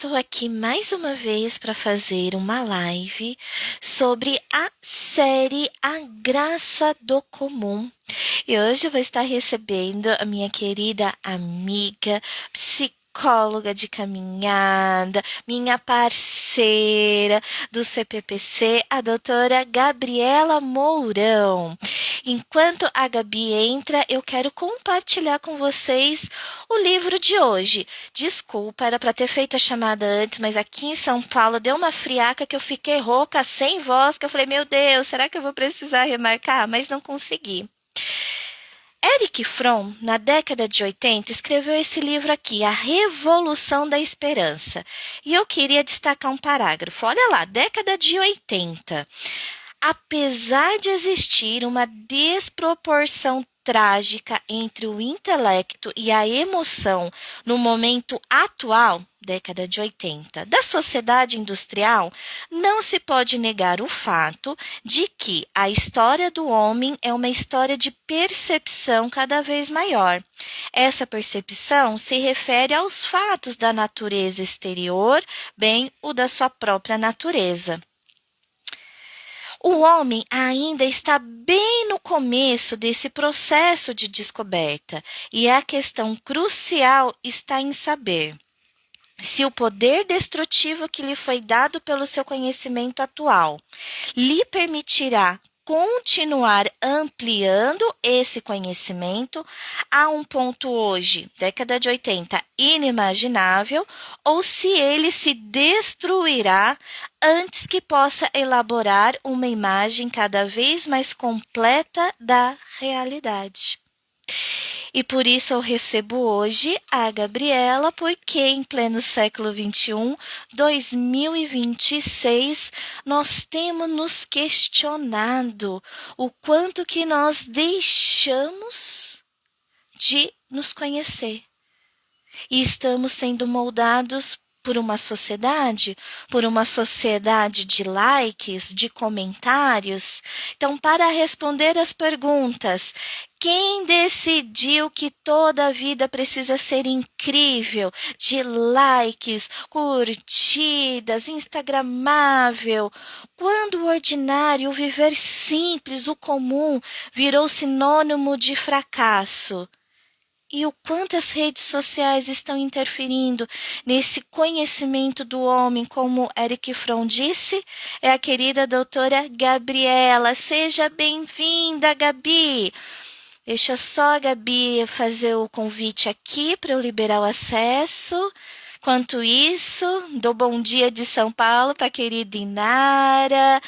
estou aqui mais uma vez para fazer uma live sobre a série A Graça do Comum. E hoje eu vou estar recebendo a minha querida amiga, psicóloga de caminhada, minha parceira do CPPC, a doutora Gabriela Mourão. Enquanto a Gabi entra, eu quero compartilhar com vocês o livro de hoje. Desculpa, era para ter feito a chamada antes, mas aqui em São Paulo deu uma friaca que eu fiquei rouca, sem voz, que eu falei, meu Deus, será que eu vou precisar remarcar? Mas não consegui. Erich Fromm, na década de 80, escreveu esse livro aqui, A Revolução da Esperança. E eu queria destacar um parágrafo. Olha lá, década de 80. Apesar de existir uma desproporção trágica entre o intelecto e a emoção no momento atual, década de 80, da sociedade industrial, não se pode negar o fato de que a história do homem é uma história de percepção cada vez maior. Essa percepção se refere aos fatos da natureza exterior, bem o da sua própria natureza. O homem ainda está bem no começo desse processo de descoberta, e a questão crucial está em saber se o poder destrutivo que lhe foi dado pelo seu conhecimento atual lhe permitirá continuar ampliando esse conhecimento a um ponto hoje, década de 80, inimaginável, ou se ele se destruirá antes que possa elaborar uma imagem cada vez mais completa da realidade. E por isso eu recebo hoje a Gabriela, porque em pleno século XXI, 2026, nós temos nos questionado o quanto que nós deixamos de nos conhecer. E estamos sendo moldados por uma sociedade de likes, de comentários. Então, para responder as perguntas, quem decidiu que toda a vida precisa ser incrível, de likes, curtidas, instagramável? Quando o ordinário, o viver simples, o comum, virou sinônimo de fracasso? E o quanto as redes sociais estão interferindo nesse conhecimento do homem, como Erich Fromm disse, é a querida doutora Gabriela. Seja bem-vinda, Gabi! Deixa só a Gabi fazer o convite aqui para eu liberar o acesso. Enquanto isso, dou bom dia de São Paulo para a querida Inara,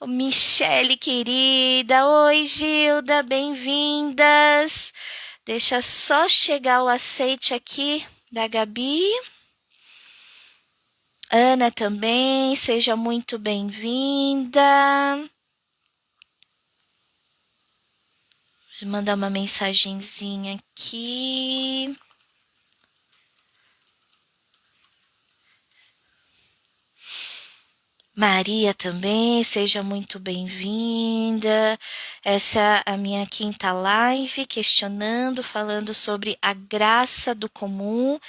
Michele querida, oi Gilda, bem-vindas. Deixa só chegar o aceite aqui da Gabi. Ana também, seja muito bem-vinda. Vou mandar uma mensagenzinha aqui. Maria também, seja muito bem-vinda. Essa é a minha quinta live, questionando, falando sobre a graça do comum.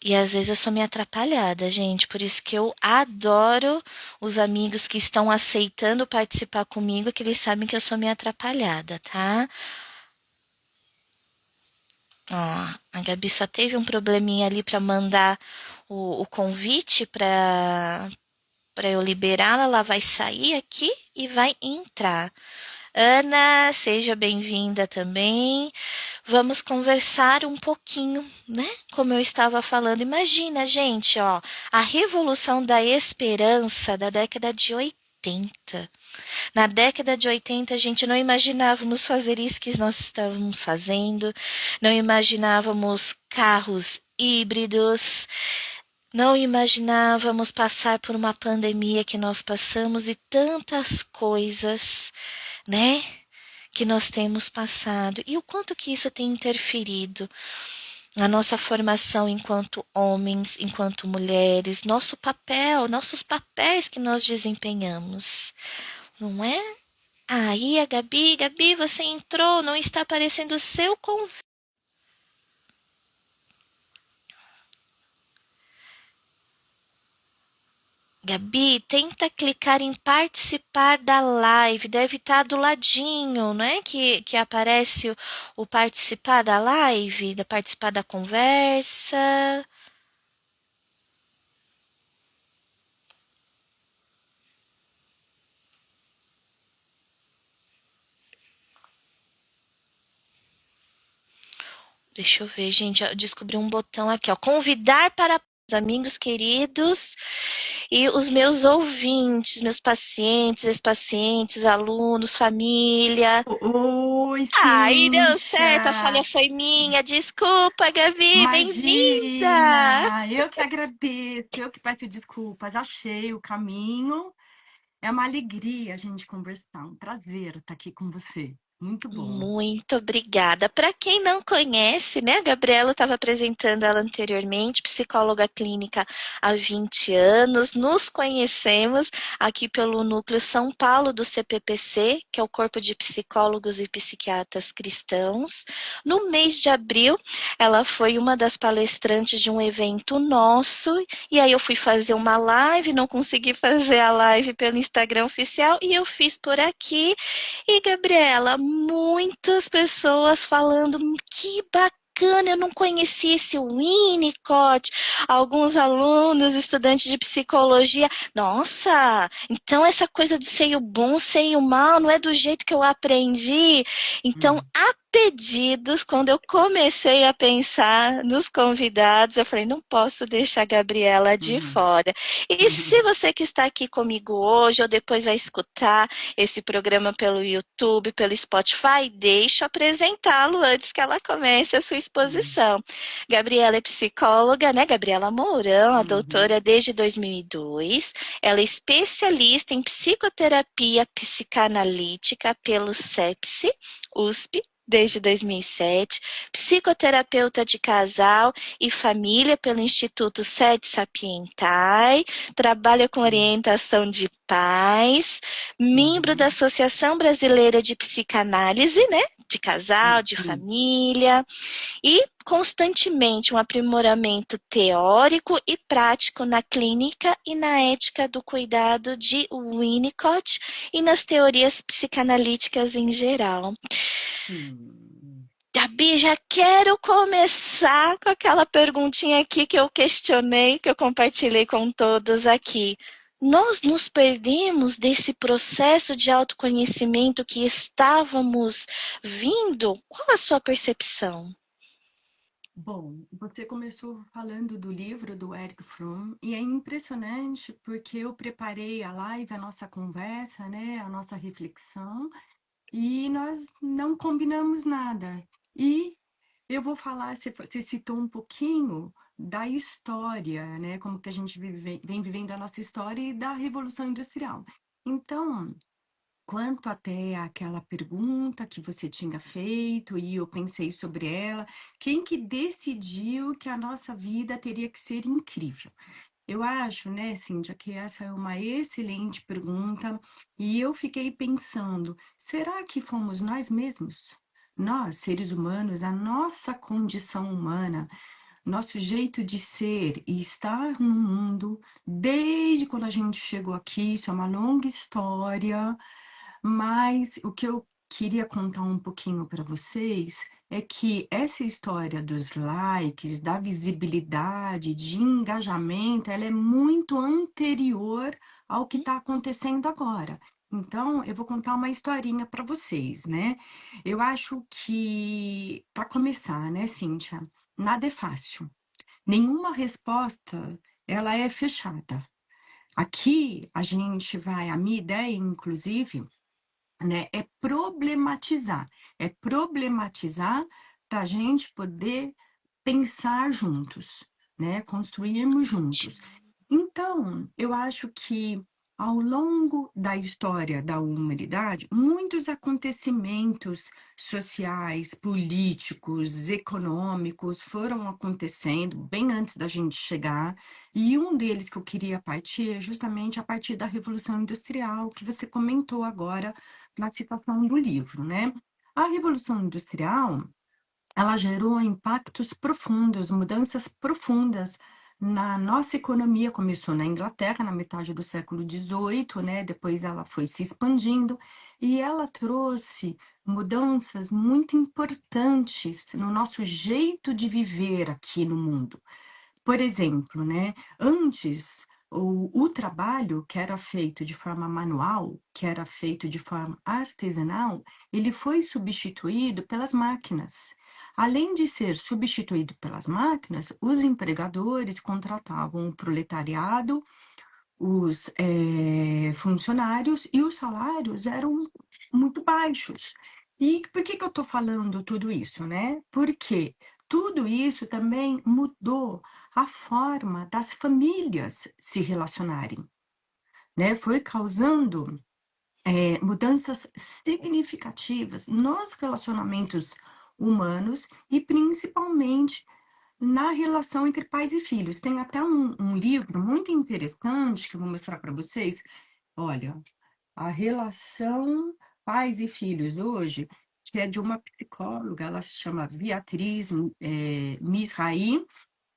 E às vezes eu sou meio atrapalhada, gente, por isso que eu adoro os amigos que estão aceitando participar comigo, que eles sabem que eu sou meio atrapalhada, tá? Ó, a Gabi só teve um probleminha ali para mandar o convite para eu liberá-la. Ela vai sair aqui e vai entrar. Ana, seja bem-vinda também. Vamos conversar um pouquinho, né? Como eu estava falando, imagina, gente, ó, a Revolução da Esperança da década de 80. Na década de 80, a gente não imaginávamos fazer isso que nós estávamos fazendo, não imaginávamos carros híbridos, não imaginávamos passar por uma pandemia que nós passamos e tantas coisas, né, que nós temos passado. E o quanto que isso tem interferido na nossa formação enquanto homens, enquanto mulheres, nosso papel, nossos papéis que nós desempenhamos. Não é? Aí a Gabi, você entrou, não está aparecendo o seu convite. Gabi, tenta clicar em participar da live. Deve estar do ladinho, não é? Que aparece o participar da live, da participar da conversa. Deixa eu ver, gente. Eu descobri um botão aqui, ó. Convidar para os amigos queridos e os meus ouvintes, meus pacientes, ex-pacientes, alunos, família. Oi, Aí deu certo, a falha Cíntia! foi minha. Desculpa, Gabi, bem-vinda! Imagina! Eu que agradeço, eu que peço desculpas. Achei o caminho. É uma alegria a gente conversar. Um prazer estar aqui com você. Muito bom. Muito obrigada. Para quem não conhece, né, a Gabriela estava apresentando ela anteriormente, psicóloga clínica há 20 anos. Nos conhecemos aqui pelo Núcleo São Paulo do CPPC, que é o Corpo de Psicólogos e Psiquiatras Cristãos. No mês de abril, ela foi uma das palestrantes de um evento nosso, e aí eu fui fazer uma live, não consegui fazer a live pelo Instagram oficial, e eu fiz por aqui. E, Gabriela, muitas pessoas falando que bacana, eu não conhecia esse Winnicott. Alguns alunos, estudantes de psicologia, nossa, então essa coisa do seio bom, seio mal, não é do jeito que eu aprendi. Então, Hum, a pedidos, quando eu comecei a pensar nos convidados, eu falei, não posso deixar a Gabriela de uhum, fora. E se uhum, você que está aqui comigo hoje, ou depois vai escutar, esse programa pelo YouTube, pelo Spotify, deixa eu apresentá-lo antes que ela comece a sua uhum, exposição. Gabriela é psicóloga, né? Gabriela Mourão, a uhum, doutora desde 2002. Ela é especialista em psicoterapia psicanalítica pelo CEPSI, USP, desde 2007, psicoterapeuta de casal e família pelo Instituto Sede Sapientai, trabalha com uhum, orientação de pais, membro da uhum. Associação Brasileira de Psicanálise, né? De casal, de Sim. família, e constantemente um aprimoramento teórico e prático na clínica e na ética do cuidado de Winnicott e nas teorias psicanalíticas em geral. Sim. Gabi, já quero começar com aquela perguntinha aqui que eu questionei, que eu compartilhei com todos aqui. Nós nos perdemos desse processo de autoconhecimento que estávamos vindo? Qual a sua percepção? Bom, você começou falando do livro do Eric Fromm e é impressionante porque eu preparei a live, a nossa conversa, né, a nossa reflexão e nós não combinamos nada. E eu vou falar, você citou um pouquinho da história, né, como que a gente vem vivendo a nossa história e da Revolução Industrial. Então, quanto até àquela pergunta que você tinha feito e eu pensei sobre ela, quem que decidiu que a nossa vida teria que ser incrível? Eu acho, né, Cíntia, que essa é uma excelente pergunta e eu fiquei pensando, será que fomos nós mesmos? Nós, seres humanos, a nossa condição humana, nosso jeito de ser e estar no mundo, desde quando a gente chegou aqui, isso é uma longa história, mas o que eu queria contar um pouquinho para vocês é que essa história dos likes, da visibilidade, de engajamento, ela é muito anterior ao que está acontecendo agora. Então, eu vou contar uma historinha para vocês, né? Eu acho que, para começar, né, Cíntia, nada é fácil. Nenhuma resposta, ela é fechada. Aqui, a gente vai, a minha ideia, inclusive, né, é problematizar para a gente poder pensar juntos, né, construirmos juntos. Então, eu acho que ao longo da história da humanidade, muitos acontecimentos sociais, políticos, econômicos foram acontecendo bem antes da gente chegar, e um deles que eu queria partir é justamente a partir da Revolução Industrial, que você comentou agora na citação do livro, né? A Revolução Industrial, ela gerou impactos profundos, mudanças profundas na nossa economia. Começou na Inglaterra, na metade do século XVIII, né? Depois ela foi se expandindo e ela trouxe mudanças muito importantes no nosso jeito de viver aqui no mundo. Por exemplo, né, antes o trabalho que era feito de forma manual, que era feito de forma artesanal, ele foi substituído pelas máquinas. Além de ser substituído pelas máquinas, os empregadores contratavam o proletariado, os funcionários, e os salários eram muito baixos. E por que eu estou falando tudo isso, né? Porque tudo isso também mudou a forma das famílias se relacionarem, né? Foi causando mudanças significativas nos relacionamentos humanos e principalmente na relação entre pais e filhos. Tem até um livro muito interessante que eu vou mostrar para vocês. Olha, a relação pais e filhos hoje, que é de uma psicóloga, ela se chama Beatriz Misrahi.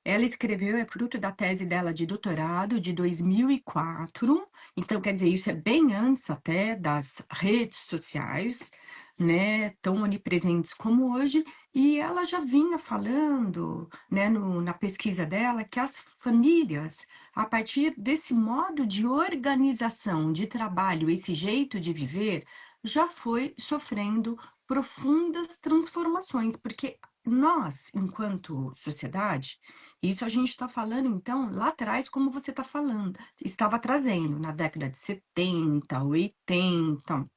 Ela escreveu, é fruto da tese dela de doutorado de 2004. Então, quer dizer, isso é bem antes até das redes sociais, né, tão onipresentes como hoje, e ela já vinha falando, né, na pesquisa dela, que as famílias, a partir desse modo de organização de trabalho, esse jeito de viver, já foi sofrendo profundas transformações, porque nós, enquanto sociedade, isso a gente está falando, então, lá atrás, como você está falando, estava trazendo na década de 70, 80,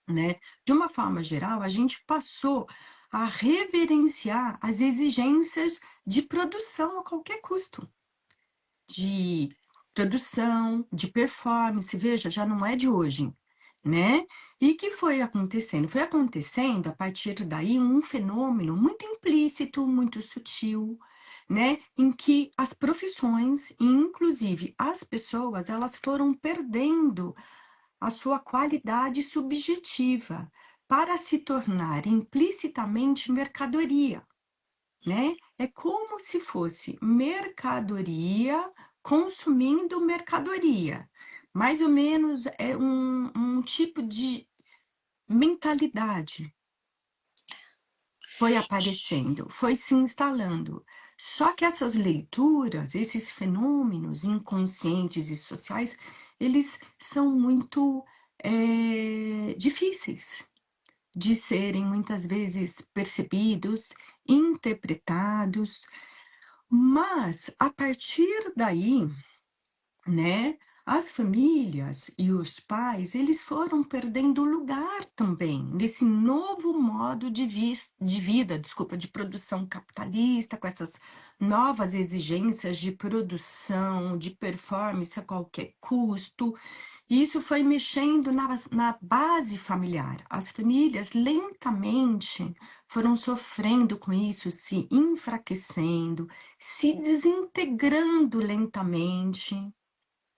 né? De uma forma geral, a gente passou a reverenciar as exigências de produção a qualquer custo, de produção, de performance, veja, já não é de hoje, né? E que foi acontecendo? Foi acontecendo a partir daí um fenômeno muito implícito, muito sutil, né? Em que as profissões, e inclusive as pessoas, elas foram perdendo a sua qualidade subjetiva para se tornar implicitamente mercadoria, né? É como se fosse mercadoria consumindo mercadoria. Mais ou menos é um tipo de mentalidade foi aparecendo, foi se instalando. Só que essas leituras, esses fenômenos inconscientes e sociais, eles são muito difíceis de serem muitas vezes percebidos, interpretados, mas a partir daí, né, as famílias e os pais, eles foram perdendo lugar também nesse novo modo de vida, desculpa, de produção capitalista, com essas novas exigências de produção, de performance a qualquer custo. Isso foi mexendo na base familiar. As famílias lentamente foram sofrendo com isso, se enfraquecendo, se desintegrando lentamente,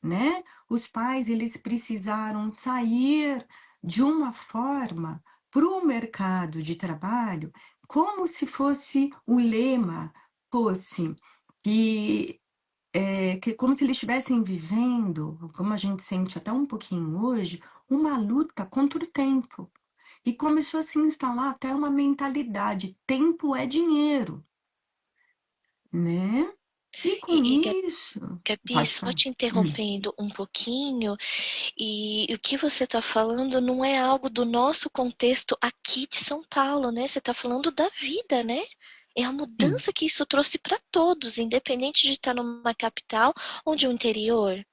né? Os pais, eles precisaram sair de uma forma para o mercado de trabalho, como se fosse o lema, fosse que como se eles estivessem vivendo, como a gente sente até um pouquinho hoje, uma luta contra o tempo. E começou a se instalar até uma mentalidade: tempo é dinheiro, né? E com E isso, Gabi, pode só falar. te interrompendo um pouquinho, e o que você está falando não é algo do nosso contexto aqui de São Paulo, né? Você está falando da vida, né? É a Sim, mudança que isso trouxe para todos, independente de estar numa capital ou de um interior.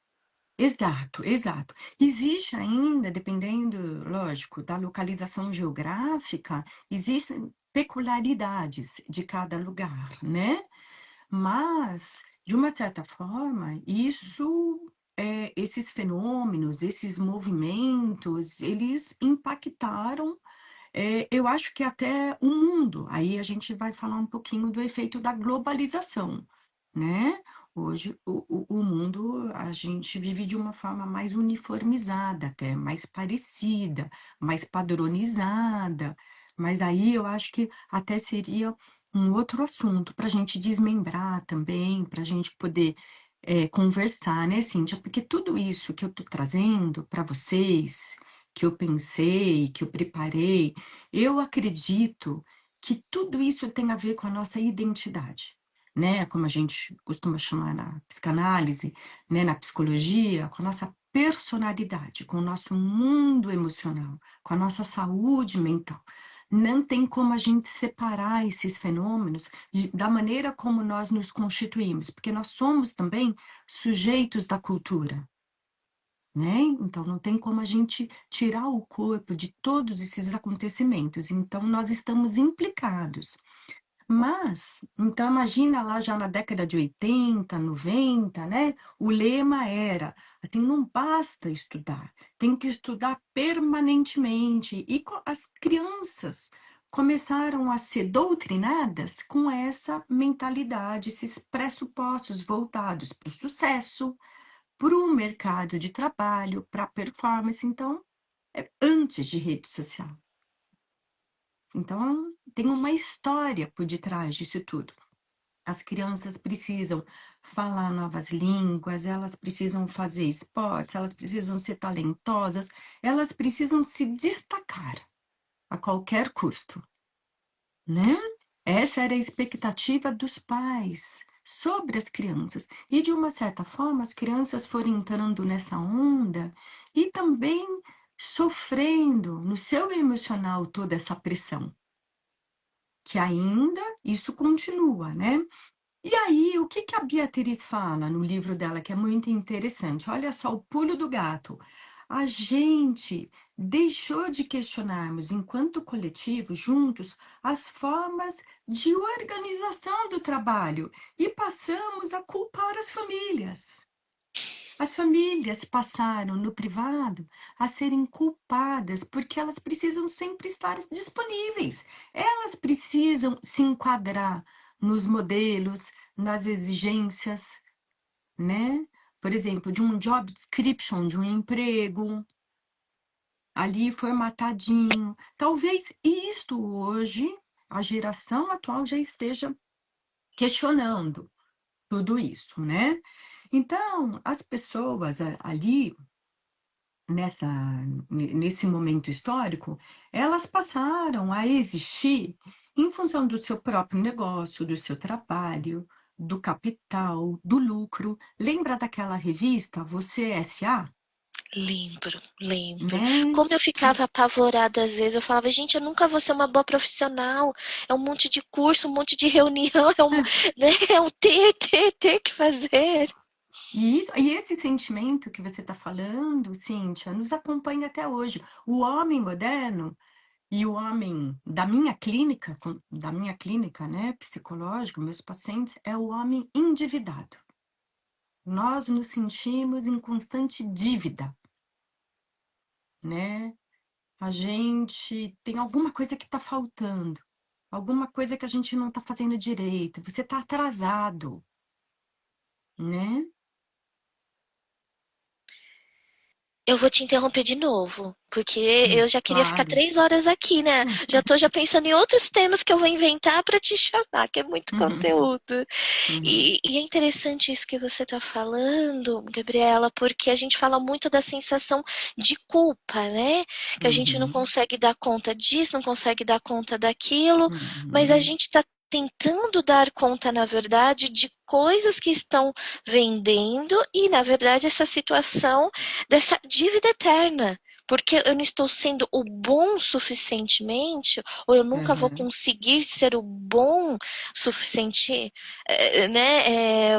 exato, exato. Existe ainda, dependendo, lógico, da localização geográfica, existem peculiaridades de cada lugar, né? Mas, de uma certa forma, esses fenômenos, esses movimentos, eles impactaram, eu acho que até o mundo. Aí a gente vai falar um pouquinho do efeito da globalização, né? Hoje, o mundo, a gente vive de uma forma mais uniformizada, até mais parecida, mais padronizada, mas aí eu acho que até seria um outro assunto para a gente desmembrar também, para a gente poder conversar, né, Cíntia? Porque tudo isso que eu estou trazendo para vocês, que eu pensei, que eu preparei, eu acredito que tudo isso tem a ver com a nossa identidade, né? Como a gente costuma chamar na psicanálise, né, na psicologia, com a nossa personalidade, com o nosso mundo emocional, com a nossa saúde mental. Não tem como a gente separar esses fenômenos da maneira como nós nos constituímos, porque nós somos também sujeitos da cultura, né? Então não tem como a gente tirar o corpo de todos esses acontecimentos. Então nós estamos implicados. Mas, então imagina lá já na década de 80, 90, né? O lema era, assim, não basta estudar, tem que estudar permanentemente. E as crianças começaram a ser doutrinadas com essa mentalidade, esses pressupostos voltados para o sucesso, para o mercado de trabalho, para a performance. Então, antes de rede social. Então, tem uma história por detrás disso tudo. As crianças precisam falar novas línguas, elas precisam fazer esportes, elas precisam ser talentosas, elas precisam se destacar a qualquer custo, né? Essa era a expectativa dos pais sobre as crianças. E, de uma certa forma, as crianças foram entrando nessa onda e também sofrendo no seu emocional toda essa pressão, que ainda isso continua, né? E aí, o que que a Beatriz fala no livro dela, que é muito interessante? Olha só, o pulo do gato. A gente deixou de questionarmos, enquanto coletivo, juntos, as formas de organização do trabalho e passamos a culpar as famílias. As famílias passaram no privado a serem culpadas porque elas precisam sempre estar disponíveis. Elas precisam se enquadrar nos modelos, nas exigências, né? Por exemplo, de um job description, de um emprego, ali formatadinho. Talvez isto hoje, a geração atual já esteja questionando tudo isso, né? Então, as pessoas ali nessa, nesse momento histórico, elas passaram a existir em função do seu próprio negócio, do seu trabalho, do capital, do lucro. Lembra daquela revista Você S.A.? Lembro, lembro. Né? Como eu Que, ficava apavorada às vezes, eu falava, gente, eu nunca vou ser uma boa profissional. É um monte de curso, um monte de reunião, né, é um ter que fazer. e esse sentimento que você está falando, Cíntia, nos acompanha até hoje. O homem moderno e o homem da minha clínica, né, psicológica, meus pacientes, é o homem endividado. Nós nos sentimos em constante dívida, né? A gente tem alguma coisa que está faltando, alguma coisa que a gente não está fazendo direito, você está atrasado, né? Eu vou te interromper de novo, porque eu já queria ficar Claro. 3 horas aqui, né? Já pensando em outros temas que eu vou inventar para te chamar, que é muito conteúdo. Uhum, E é interessante isso que você está falando, Gabriela, porque a gente fala muito da sensação de culpa, né? Que a gente não uhum, consegue dar conta disso, não consegue dar conta daquilo, mas a uhum. gente está tentando dar conta, na verdade, de coisas que estão vendendo e, na verdade, essa situação dessa dívida eterna. Porque eu não estou sendo o bom suficientemente, ou eu nunca vou Uhum, conseguir ser o bom suficiente, né?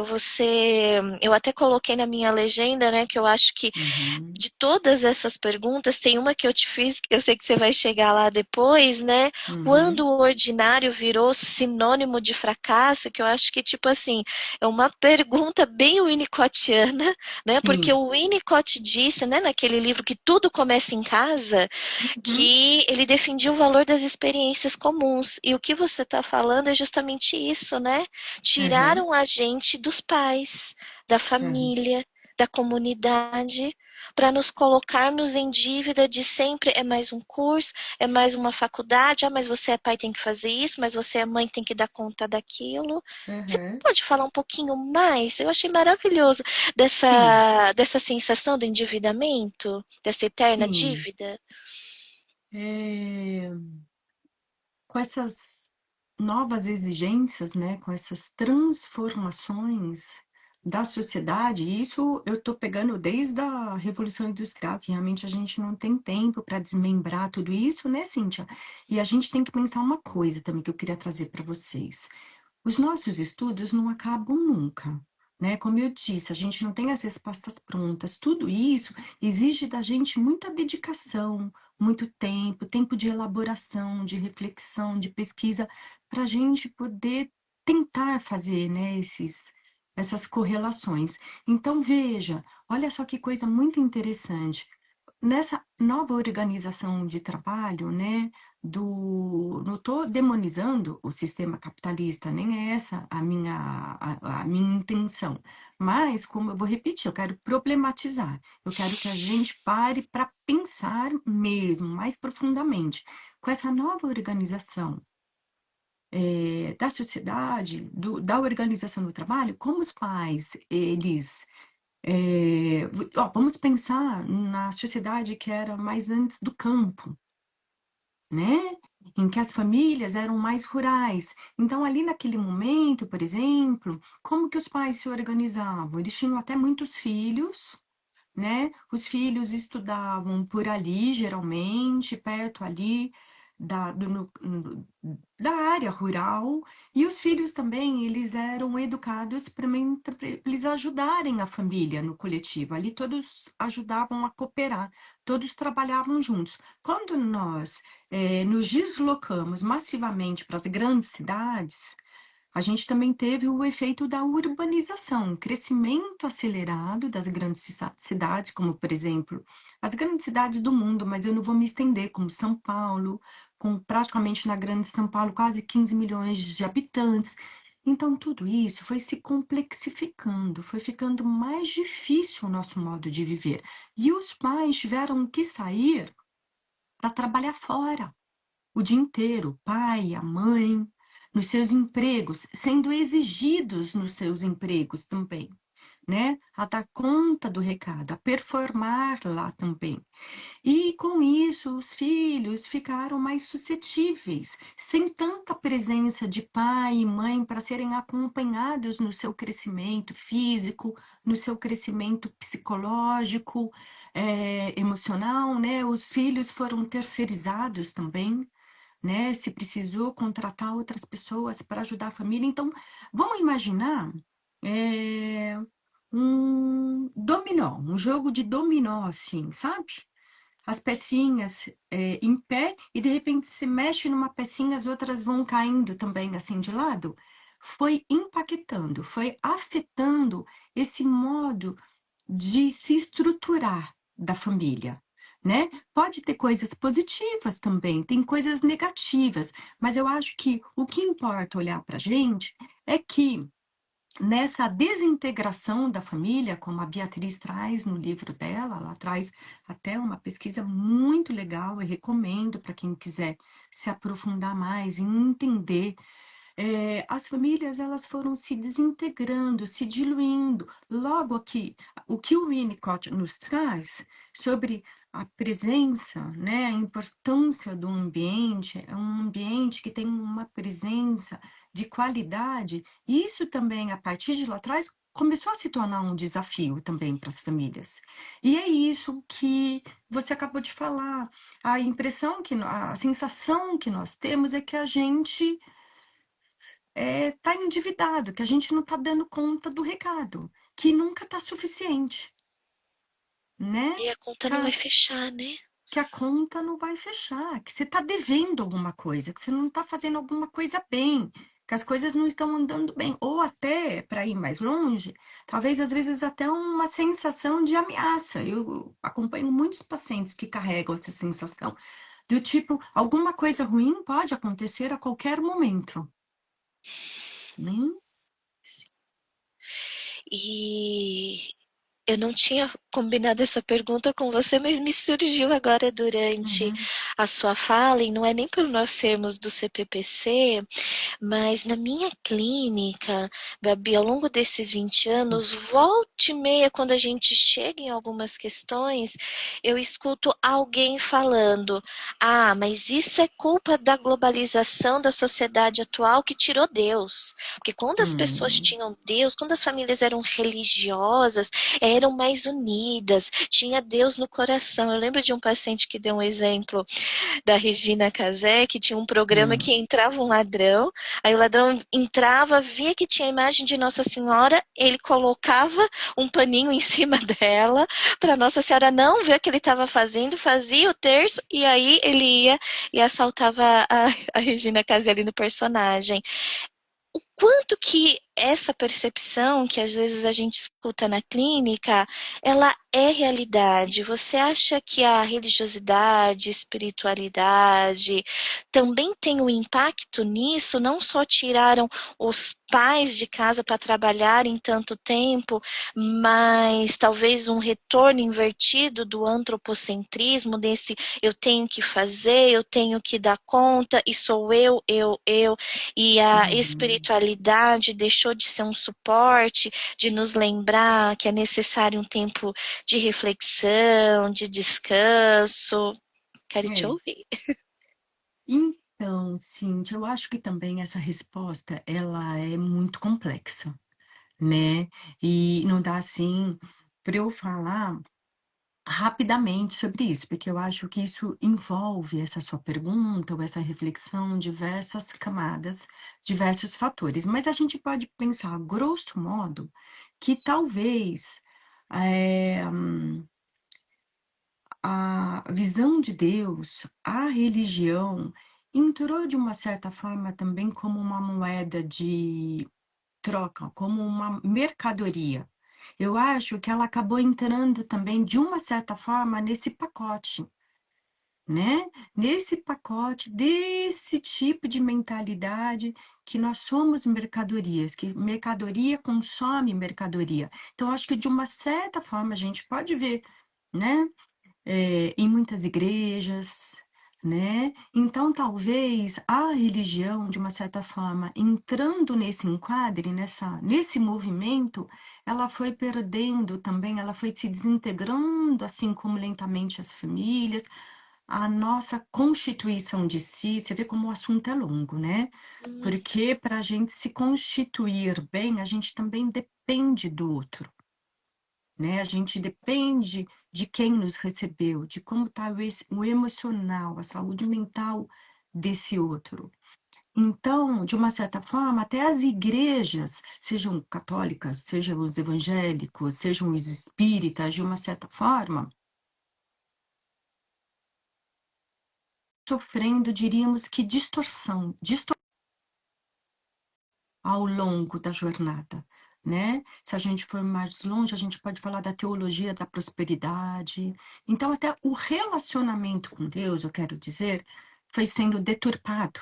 Eu até coloquei na minha legenda, né, que eu acho que uhum, de todas essas perguntas, tem uma que eu te fiz, que eu sei que você vai chegar lá depois, né? Quando uhum, o ordinário virou sinônimo de fracasso, que eu acho que, tipo assim, é uma pergunta bem winnicottiana, né? Porque sim. o Winnicott disse, né, naquele livro que tudo começa em casa, Uhum, que ele defendia o valor das experiências comuns. E o que você está falando é justamente isso, né? uhum, Tiraram a gente dos pais, da uhum, família, da comunidade, para nos colocarmos em dívida de sempre é mais um curso, é mais uma faculdade, ah, mas você é pai, tem que fazer isso, mas você é mãe, tem que dar conta daquilo. Você Aham. pode falar um pouquinho mais? Eu achei maravilhoso Sim, dessa sensação do endividamento, dessa eterna sim. dívida. É, com essas novas exigências, né, com essas transformações da sociedade, e isso eu estou pegando desde a Revolução Industrial, que realmente a gente não tem tempo para desmembrar tudo isso, né, Cíntia? E a gente tem que pensar uma coisa também que eu queria trazer para vocês. Os nossos estudos não acabam nunca, né? Como eu disse, a gente não tem as respostas prontas. Tudo isso exige da gente muita dedicação, muito tempo, tempo de elaboração, de reflexão, de pesquisa, para a gente poder tentar fazer, né, essas correlações. Então, veja, olha só que coisa muito interessante. Nessa nova organização de trabalho, né, não estou demonizando o sistema capitalista, nem é essa a minha intenção. Mas, como eu vou repetir, eu quero problematizar, eu quero que a gente pare para pensar mesmo, mais profundamente. Com essa nova organização da sociedade, da organização do trabalho, como os pais, eles vamos pensar na sociedade que era mais antes do campo, né? Em que as famílias eram mais rurais. Então, ali naquele momento, por exemplo, como que os pais se organizavam? Eles tinham até muitos filhos, né? Os filhos estudavam por ali, geralmente, perto ali da, do, da área rural, e os filhos também, eles eram educados para eles ajudarem a família no coletivo. Ali todos ajudavam a cooperar, todos trabalhavam juntos. Quando nós nos deslocamos massivamente para as grandes cidades, a gente também teve o efeito da urbanização, um crescimento acelerado das grandes cidades, como, por exemplo, as grandes cidades do mundo, mas eu não vou me estender, como São Paulo, com praticamente na grande São Paulo quase 15 milhões de habitantes. Então, tudo isso foi se complexificando, foi ficando mais difícil o nosso modo de viver. E os pais tiveram que sair para trabalhar fora o dia inteiro, o pai, a mãe, nos seus empregos, sendo exigidos nos seus empregos também, né? A dar conta do recado, a performar lá também. E com isso, os filhos ficaram mais suscetíveis, sem tanta presença de pai e mãe para serem acompanhados no seu crescimento físico, no seu crescimento psicológico, emocional, né? Os filhos foram terceirizados também, né? Se precisou contratar outras pessoas para ajudar a família. Então, vamos imaginar é, um dominó, um jogo de dominó, assim, sabe? As pecinhas em pé e de repente se mexe numa pecinha, as outras vão caindo também assim de lado. Foi impactando, foi afetando esse modo de se estruturar da família, né? Pode ter coisas positivas também, tem coisas negativas, mas eu acho que o que importa olhar para a gente é que nessa desintegração da família, como a Beatriz traz no livro dela, ela traz até uma pesquisa muito legal, eu recomendo para quem quiser se aprofundar mais e entender as famílias elas foram se desintegrando, se diluindo. Logo aqui, o que o Winnicott nos traz sobre a presença, né, a importância do ambiente, é um ambiente que tem uma presença de qualidade, e isso também, a partir de lá atrás, começou a se tornar um desafio também para as famílias. E é isso que você acabou de falar. A impressão a sensação que nós temos é que a gente tá endividado, que a gente não está dando conta do recado, que nunca está suficiente, né? E a conta Que não vai a, fechar, né? que a conta não vai fechar, que você está devendo alguma coisa, que você não está fazendo alguma coisa bem, que as coisas não estão andando bem, ou até, para ir mais longe, talvez às vezes até uma sensação de ameaça. Eu acompanho muitos pacientes que carregam essa sensação, do tipo, alguma coisa ruim pode acontecer a qualquer momento, né? E eu não tinha combinado essa pergunta com você, mas me surgiu agora durante Uhum, a sua fala, e não é nem por nós sermos do CPPC, mas na minha clínica, Gabi, ao longo desses 20 anos, volta e meia, quando a gente chega em algumas questões, eu escuto alguém falando: ah, mas isso é culpa da globalização da sociedade atual que tirou Deus. Porque quando as pessoas uhum, tinham Deus, quando as famílias eram religiosas, eram mais unidas, tinha Deus no coração. Eu lembro de um paciente que deu um exemplo da Regina Casé, que tinha um programa que uhum, entrava um ladrão, aí o ladrão entrava, via que tinha a imagem de Nossa Senhora, ele colocava um paninho em cima dela, para Nossa Senhora não ver o que ele estava fazendo, fazia o terço, e aí ele ia e assaltava a Regina Casé ali no personagem. Quanto que essa percepção que às vezes a gente escuta na clínica, ela é realidade? Você acha que a religiosidade, espiritualidade também tem um impacto nisso? Não só tiraram os pais de casa para trabalhar em tanto tempo, mas talvez um retorno invertido do antropocentrismo, desse eu tenho que fazer, eu tenho que dar conta, e sou eu, e a uhum. espiritualidade deixou de ser um suporte, de nos lembrar que é necessário um tempo de reflexão, de descanso. Quero te É. ouvir. Então, Cíntia, eu acho que também essa resposta ela é muito complexa, né? E não dá assim para eu falar rapidamente sobre isso, porque eu acho que isso envolve essa sua pergunta ou essa reflexão, diversas camadas, diversos fatores. Mas a gente pode pensar, grosso modo, que talvez eh, a visão de Deus, a religião, entrou de uma certa forma também como uma moeda de troca, como uma mercadoria. Eu acho que ela acabou entrando também, de uma certa forma, nesse pacote, né? Nesse pacote desse tipo de mentalidade que nós somos mercadorias, que mercadoria consome mercadoria. Então, acho que de uma certa forma a gente pode ver, né? Em muitas igrejas, né? Então, talvez a religião, de uma certa forma, entrando nesse enquadre, nesse movimento, ela foi perdendo também, ela foi se desintegrando, assim como lentamente as famílias, a nossa constituição de si. Você vê como o assunto é longo, né? Porque para a gente se constituir bem, a gente também depende do outro, né? A gente depende de quem nos recebeu, de como está o emocional, a saúde mental desse outro. Então, de uma certa forma, até as igrejas, sejam católicas, sejam os evangélicos, sejam os espíritas, de uma certa forma, sofrendo, diríamos que distorção ao longo da jornada, né? Se a gente for mais longe, a gente pode falar da teologia da prosperidade. Então, até o relacionamento com Deus, eu quero dizer, foi sendo deturpado,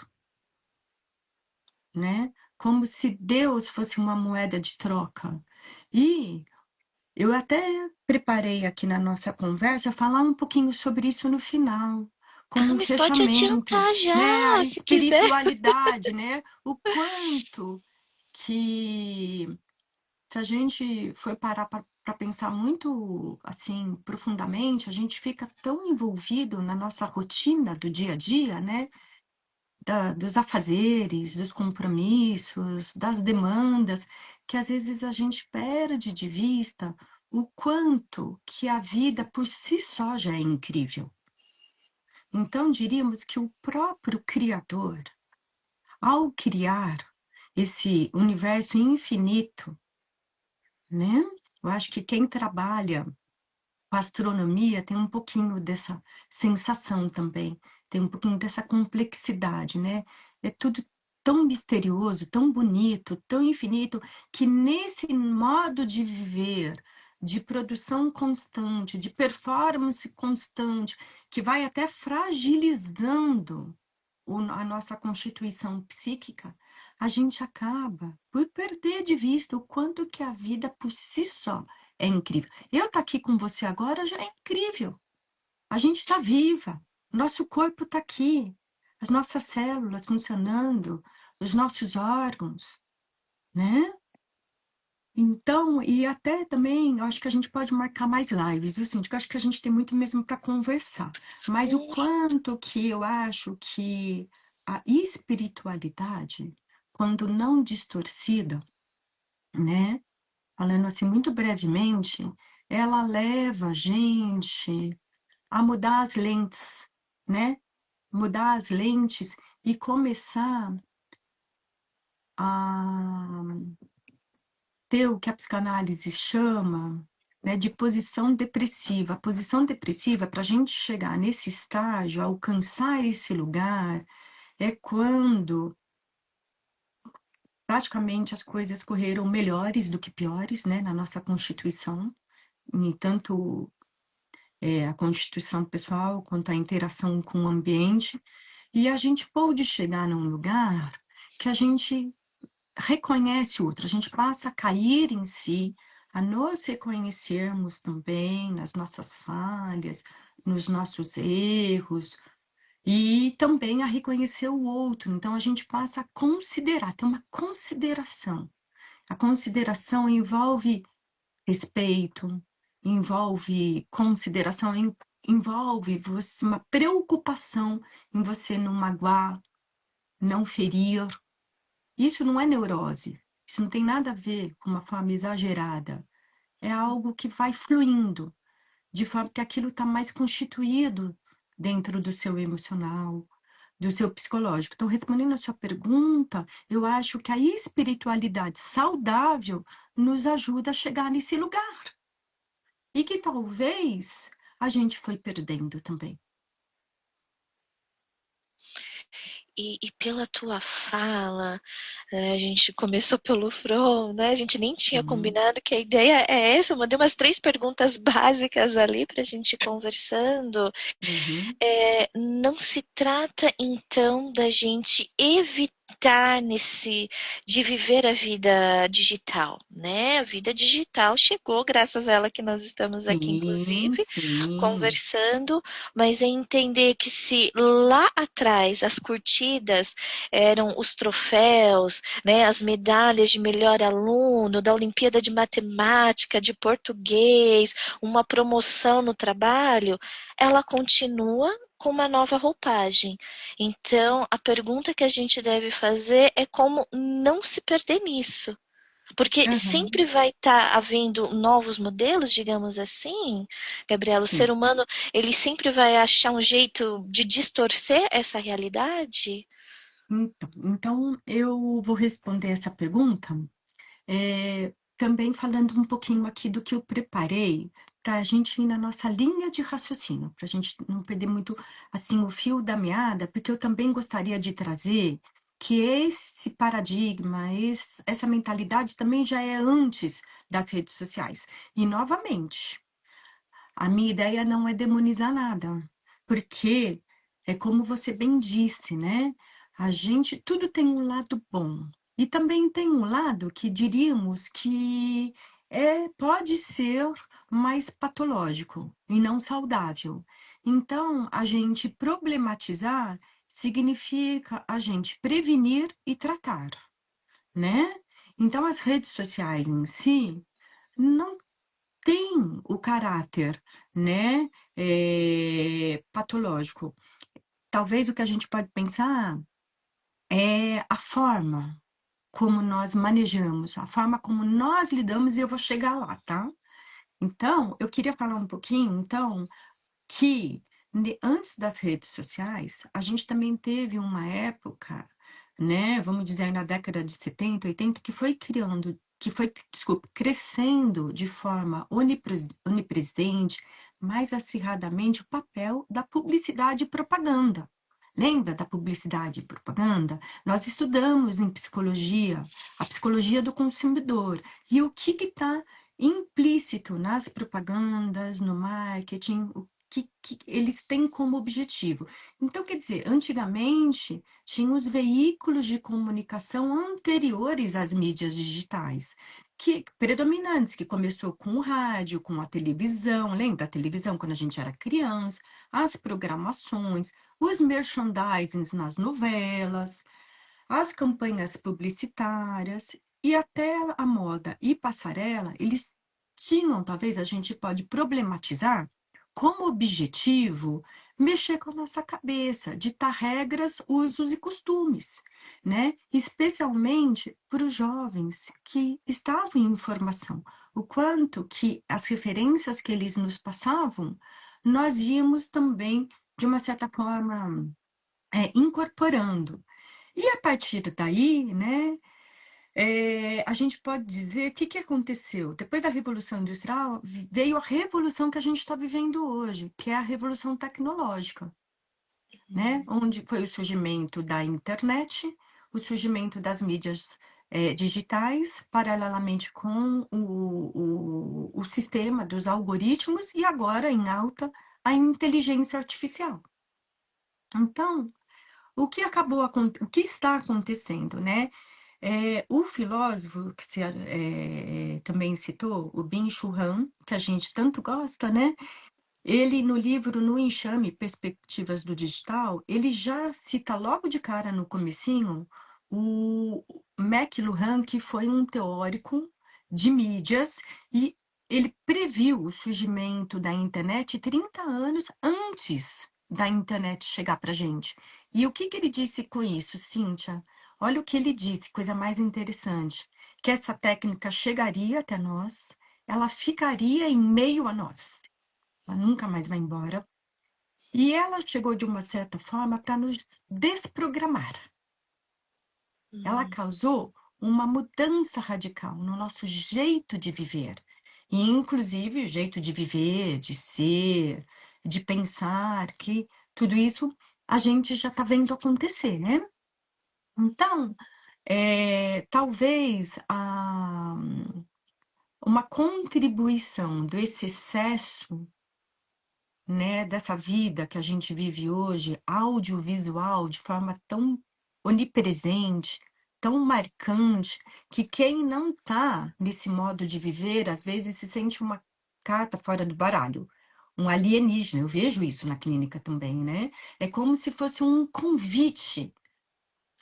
né? Como se Deus fosse uma moeda de troca. E eu até preparei aqui na nossa conversa falar um pouquinho sobre isso no final, como Ah, um mas pode fechamento, adiantar né? A já, se quiser. espiritualidade, né? O quanto que se a gente for parar para pensar muito assim profundamente, a gente fica tão envolvido na nossa rotina do dia a dia, né? Dos afazeres, dos compromissos, das demandas, que às vezes a gente perde de vista o quanto que a vida por si só já é incrível. Então, diríamos que o próprio Criador, ao criar esse universo infinito, né? Eu acho que quem trabalha com astronomia tem um pouquinho dessa sensação também, tem um pouquinho dessa complexidade, né? É tudo tão misterioso, tão bonito, tão infinito, que nesse modo de viver, de produção constante, de performance constante, que vai até fragilizando a nossa constituição psíquica, a gente acaba por perder de vista o quanto que a vida por si só é incrível. Eu estar aqui com você agora já é incrível. A gente está viva, nosso corpo está aqui, as nossas células funcionando, os nossos órgãos, né? Então, e até também, eu acho que a gente pode marcar mais lives, viu, Cintia? Eu acho que a gente tem muito mesmo para conversar. Mas o quanto que eu acho que a espiritualidade, quando não distorcida, né? Falando assim muito brevemente, ela leva a gente a mudar as lentes, né? Mudar as lentes e começar a ter o que a psicanálise chama, né, de posição depressiva. A posição depressiva, para a gente chegar nesse estágio, alcançar esse lugar, é quando praticamente as coisas correram melhores do que piores, né, na nossa constituição, e tanto a constituição pessoal quanto a interação com o ambiente, e a gente pôde chegar num lugar que a gente reconhece o outro, a gente passa a cair em si, a nos reconhecermos também nas nossas falhas, nos nossos erros, e também a reconhecer o outro. Então a gente passa a considerar, tem uma consideração. A consideração envolve respeito, envolve consideração, envolve você, uma preocupação em você não magoar, não ferir. Isso não é neurose. Isso não tem nada a ver com uma forma exagerada. É algo que vai fluindo, de forma que aquilo está mais constituído dentro do seu emocional, do seu psicológico. Então, respondendo a sua pergunta, eu acho que a espiritualidade saudável nos ajuda a chegar nesse lugar. E que talvez a gente foi perdendo também. E pela tua fala, a gente começou pelo From, né? A gente nem tinha Sim. combinado que a ideia é essa. Eu mandei umas 3 perguntas básicas ali para a gente ir conversando. Uhum. Não se trata então da gente evitar de viver a vida digital, né? A vida digital chegou graças a ela que nós estamos aqui, Sim, inclusive, sim. conversando, mas é entender que se lá atrás as curtidas eram os troféus, né, as medalhas de melhor aluno, da Olimpíada de Matemática, de Português, uma promoção no trabalho, ela continua com uma nova roupagem. Então, a pergunta que a gente deve fazer é como não se perder nisso. Porque Uhum. sempre vai estar havendo novos modelos, digamos assim, Gabriela. O ser Sim. humano, ele sempre vai achar um jeito de distorcer essa realidade? Então, eu vou responder essa pergunta também falando um pouquinho aqui do que eu preparei para a gente ir na nossa linha de raciocínio, para a gente não perder muito assim o fio da meada, porque eu também gostaria de trazer que esse paradigma, essa mentalidade também já é antes das redes sociais. E, novamente, a minha ideia não é demonizar nada, porque é como você bem disse, né? A gente, tudo tem um lado bom. E também tem um lado que diríamos que pode ser mais patológico e não saudável. Então, a gente problematizar significa a gente prevenir e tratar, né? Então, as redes sociais em si não tem o caráter, né, patológico. Talvez o que a gente pode pensar é a forma como nós manejamos, a forma como nós lidamos, e eu vou chegar lá, tá? Então, eu queria falar um pouquinho, então, que antes das redes sociais, a gente também teve uma época, né, vamos dizer, aí na década de 70, 80, que foi criando, que foi, desculpe, crescendo de forma onipresente, mais acirradamente, o papel da publicidade e propaganda. Lembra da publicidade e propaganda? Nós estudamos em psicologia, a psicologia do consumidor, e o que está implícito nas propagandas, no marketing, que eles têm como objetivo. Então, quer dizer, antigamente tinha os veículos de comunicação anteriores às mídias digitais, que predominantes, que começou com o rádio, com a televisão, lembra a televisão quando a gente era criança, as programações, os merchandisings nas novelas, as campanhas publicitárias e até a moda e passarela, eles tinham, talvez a gente pode problematizar, como objetivo mexer com a nossa cabeça, ditar regras, usos e costumes, né? Especialmente para os jovens que estavam em formação, o quanto que as referências que eles nos passavam, nós íamos também, de uma certa forma, incorporando. E a partir daí, né, a gente pode dizer o que, que aconteceu. Depois da Revolução Industrial, veio a revolução que a gente está vivendo hoje, que é a revolução tecnológica, né? Onde foi o surgimento da internet, o surgimento das mídias digitais, paralelamente com o sistema dos algoritmos, e agora em alta a inteligência artificial. Então, o que está acontecendo, né? O filósofo que você também citou, o Byung-Chul Han, que a gente tanto gosta, né? Ele, no livro No Enxame, Perspectivas do Digital, ele já cita logo de cara no comecinho o McLuhan, que foi um teórico de mídias, e ele previu o surgimento da internet 30 anos antes da internet chegar para a gente. E o que, que ele disse com isso, Cíntia? Olha o que ele disse, coisa mais interessante, que essa técnica chegaria até nós, ela ficaria em meio a nós, ela nunca mais vai embora. E ela chegou de uma certa forma para nos desprogramar. Ela Uhum. causou uma mudança radical no nosso jeito de viver. E, inclusive, o jeito de viver, de ser, de pensar, que tudo isso a gente já está vendo acontecer, né? Então, talvez uma contribuição desse excesso, né, dessa vida que a gente vive hoje, audiovisual, de forma tão onipresente, tão marcante, que quem não está nesse modo de viver, às vezes se sente uma carta fora do baralho, um alienígena. Eu vejo isso na clínica também, né? É como se fosse um convite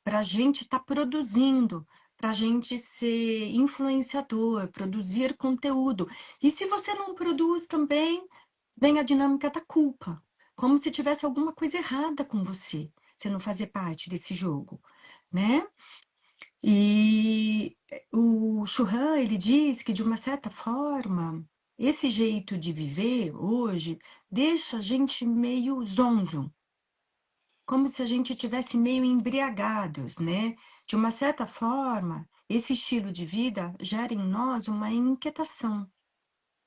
para a gente estar produzindo, para a gente ser influenciador, produzir conteúdo. E se você não produz também, vem a dinâmica da culpa, como se tivesse alguma coisa errada com você, você não fazer parte desse jogo, né? E o Churran, ele diz que, de uma certa forma, esse jeito de viver hoje deixa a gente meio zonzo, como se a gente tivesse meio embriagados, né? De uma certa forma, esse estilo de vida gera em nós uma inquietação,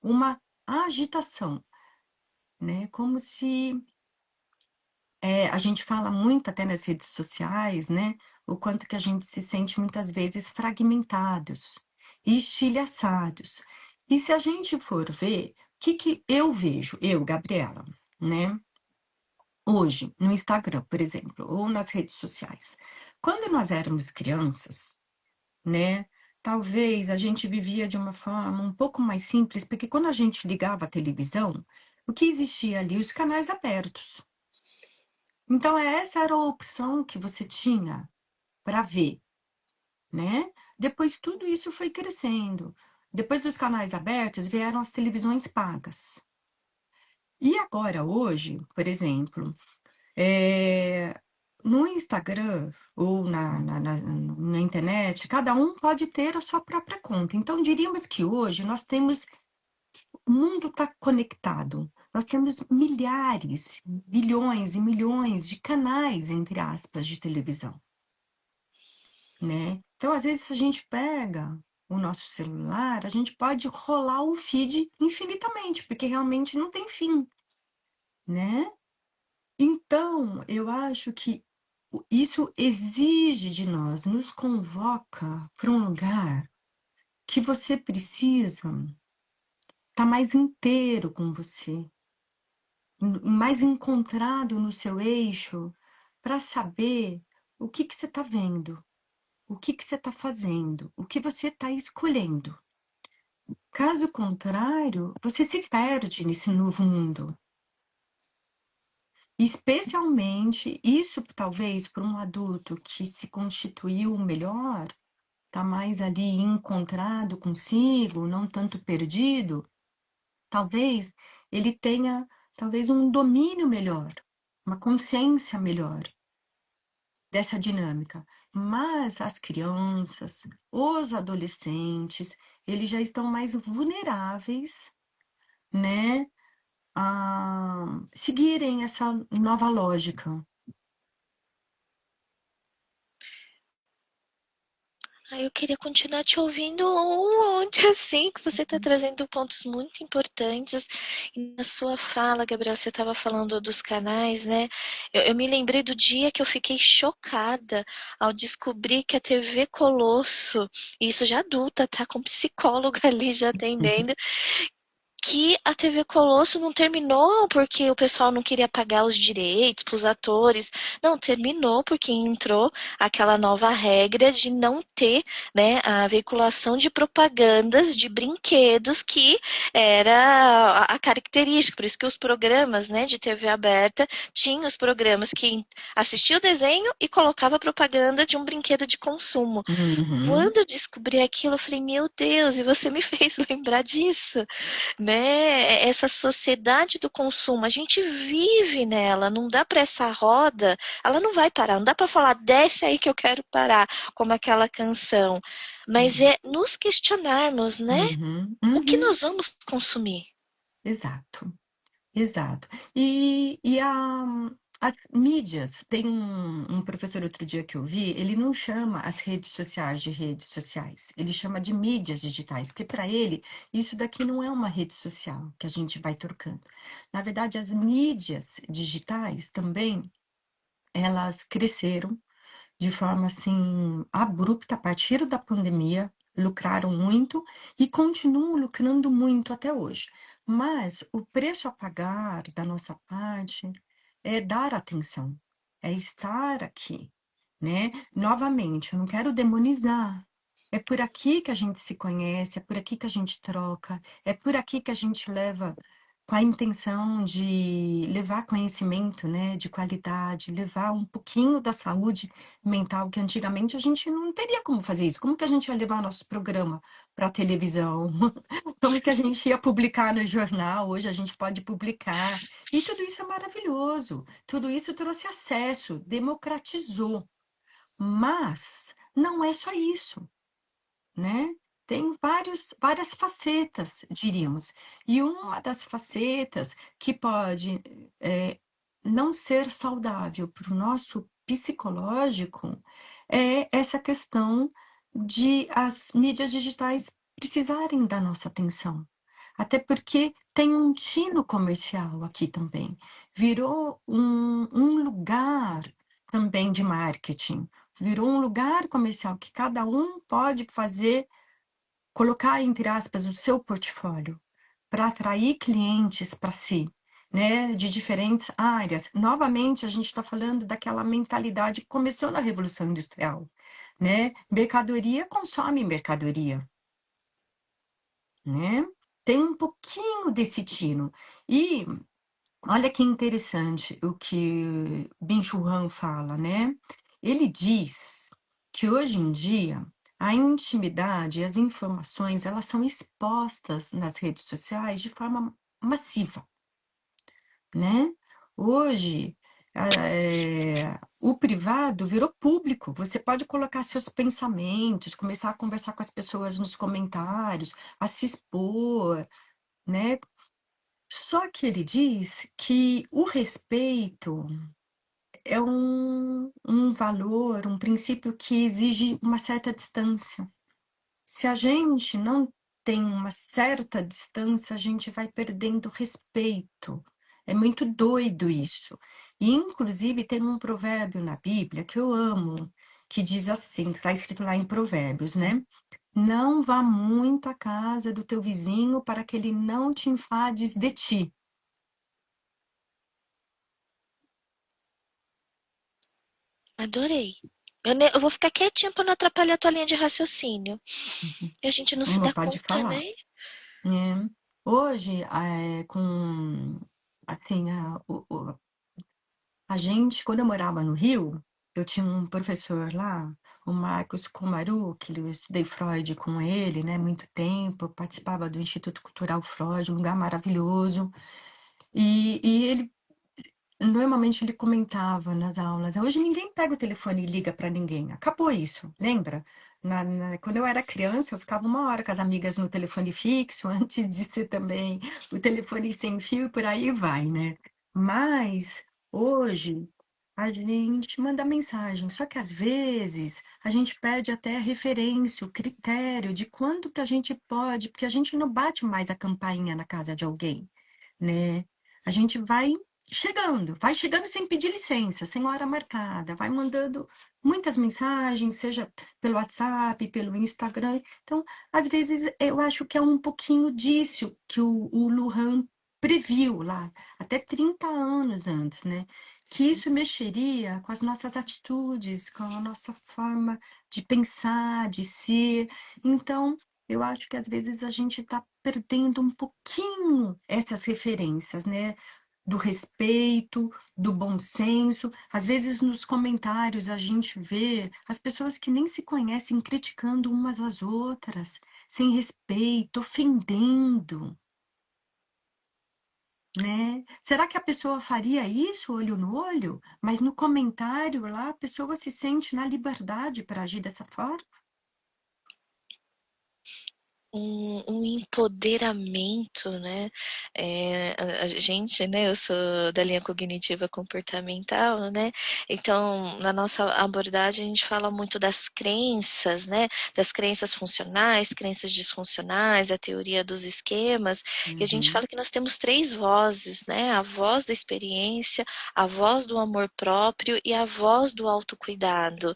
uma agitação, né? Como se a gente fala muito até nas redes sociais, né? O quanto que a gente se sente muitas vezes fragmentados, estilhaçados. E se a gente for ver, o que que eu vejo, eu, Gabriela, né? Hoje, no Instagram, por exemplo, ou nas redes sociais. Quando nós éramos crianças, né? Talvez a gente vivia de uma forma um pouco mais simples, porque quando a gente ligava a televisão, o que existia ali? Os canais abertos. Então, essa era a opção que você tinha para ver, né? Depois, tudo isso foi crescendo. Depois dos canais abertos, vieram as televisões pagas. E agora, hoje, por exemplo, no Instagram ou na internet, cada um pode ter a sua própria conta. Então, diríamos que hoje nós temos, o mundo está conectado. Nós temos milhares, bilhões e milhões de canais, entre aspas, de televisão, né? Então, às vezes, se a gente pega o nosso celular, a gente pode rolar o feed infinitamente, porque realmente não tem fim, né? Então, eu acho que isso exige de nós, nos convoca para um lugar que você precisa estar mais inteiro com você, mais encontrado no seu eixo, para saber o que que você está vendo, o que que você está fazendo, o que você está escolhendo. Caso contrário, você se perde nesse novo mundo. Especialmente isso, talvez, para um adulto que se constituiu melhor, está mais ali encontrado consigo, não tanto perdido, talvez ele tenha talvez um domínio melhor, uma consciência melhor dessa dinâmica. Mas as crianças, os adolescentes, eles já estão mais vulneráveis, né, a seguirem essa nova lógica. Eu queria continuar te ouvindo um monte, assim, que você está trazendo pontos muito importantes. E na sua fala, Gabriela, você estava falando dos canais, né? Eu me lembrei do dia que eu fiquei chocada ao descobrir que a TV Colosso, e isso já adulta, tá? Com psicóloga ali já atendendo, que a TV Colosso não terminou porque o pessoal não queria pagar os direitos para os atores. Não, terminou porque entrou aquela nova regra de não ter, né, a veiculação de propagandas de brinquedos que era a característica. Por isso que os programas, né, de TV aberta tinham os programas que assistia o desenho e colocava propaganda de um brinquedo de consumo. Uhum, Quando eu descobri aquilo, eu falei, meu Deus, e você me fez lembrar disso, né? Essa sociedade do consumo, a gente vive nela, não dá para essa roda, ela não vai parar, não dá para falar, desce aí que eu quero parar, como aquela canção. Mas uhum, é nos questionarmos, né? uhum, O que uhum. nós vamos consumir? Exato, exato. E as mídias, tem um professor outro dia que eu vi, ele não chama as redes sociais de redes sociais, ele chama de mídias digitais, porque para ele isso daqui não é uma rede social que a gente vai trocando. Na verdade, as mídias digitais também, elas cresceram de forma assim abrupta a partir da pandemia, lucraram muito e continuam lucrando muito até hoje. Mas o preço a pagar da nossa parte é dar atenção, é estar aqui, né? Novamente, eu não quero demonizar. É por aqui que a gente se conhece, é por aqui que a gente troca, é por aqui que a gente leva com a intenção de levar conhecimento, né, de qualidade, levar um pouquinho da saúde mental, que antigamente a gente não teria como fazer isso. Como que a gente ia levar nosso programa para a televisão? Como que a gente ia publicar no jornal? Hoje a gente pode publicar. E tudo isso é maravilhoso. Tudo isso trouxe acesso, democratizou. Mas não é só isso, né? Tem várias facetas, diríamos. E uma das facetas que pode não ser saudável para o nosso psicológico é essa questão de as mídias digitais precisarem da nossa atenção. Até porque tem um tino comercial aqui também. Virou um lugar também de marketing. Virou um lugar comercial que cada um pode fazer, colocar, entre aspas, o seu portfólio para atrair clientes para si, né, de diferentes áreas. Novamente, a gente está falando daquela mentalidade que começou na Revolução Industrial, né? Mercadoria consome mercadoria, né? Tem um pouquinho desse tino. E olha que interessante o que Bin-Chul Han fala, né? Ele diz que hoje em dia a intimidade e as informações elas são expostas nas redes sociais de forma massiva, né? Hoje o privado virou público. Você pode colocar seus pensamentos, começar a conversar com as pessoas nos comentários, a se expor, né? Só que ele diz que o respeito é um valor, um princípio que exige uma certa distância. Se a gente não tem uma certa distância, a gente vai perdendo respeito. É muito doido isso. E, inclusive, tem um provérbio na Bíblia que eu amo, que diz assim, que está escrito lá em Provérbios, né? Não vá muito à casa do teu vizinho para que ele não te enfades de ti. Adorei. Eu vou ficar quietinha para não atrapalhar a tua linha de raciocínio. E a gente não se dá Pode conta, né? falar. É. Hoje, assim, a gente, quando eu morava no Rio, eu tinha um professor lá, o Marcos Komaru, que eu estudei Freud com ele, né, muito tempo, eu participava do Instituto Cultural Freud, um lugar maravilhoso, e ele normalmente ele comentava nas aulas. Hoje ninguém pega o telefone e liga para ninguém. Acabou isso, lembra? Quando eu era criança, eu ficava uma hora com as amigas no telefone fixo, antes de ser também o telefone sem fio e por aí vai, né? Mas hoje a gente manda mensagem, só que às vezes a gente perde até a referência, o critério de quando que a gente pode, porque a gente não bate mais a campainha na casa de alguém, né? A gente vai chegando sem pedir licença, sem hora marcada, vai mandando muitas mensagens, seja pelo WhatsApp, pelo Instagram. Então, às vezes, eu acho que é um pouquinho disso que o Luhmann previu lá, até 30 anos antes, né? Que isso mexeria com as nossas atitudes, com a nossa forma de pensar, de ser. Então, eu acho que às vezes a gente está perdendo um pouquinho essas referências, né? Do respeito, do bom senso. Às vezes, nos comentários, a gente vê as pessoas que nem se conhecem criticando umas às outras, sem respeito, ofendendo, né? Será que a pessoa faria isso olho no olho? Mas no comentário lá, a pessoa se sente na liberdade para agir dessa forma? Um empoderamento, né? A gente, né? Eu sou da linha cognitiva comportamental, né? Então, na nossa abordagem, a gente fala muito das crenças, né? Das crenças funcionais, crenças disfuncionais, a teoria dos esquemas, e a gente Uhum, fala que nós temos três vozes, né? A voz da experiência, a voz do amor próprio e a voz do autocuidado.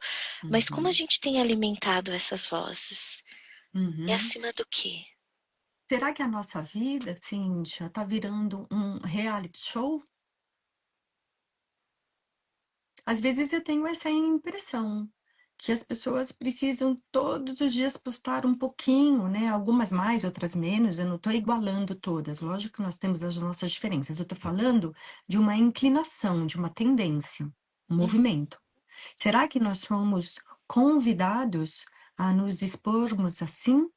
Mas como a uhum, gente tem alimentado essas vozes? E uhum. acima do quê? Será que a nossa vida, Cíntia, está virando um reality show? Às vezes eu tenho essa impressão que as pessoas precisam todos os dias postar um pouquinho, né? Algumas mais, outras menos. Eu não estou igualando todas. Lógico que nós temos as nossas diferenças. Eu estou falando de uma inclinação, de uma tendência, um Uhum. movimento. Será que nós somos convidados a nos expormos assim?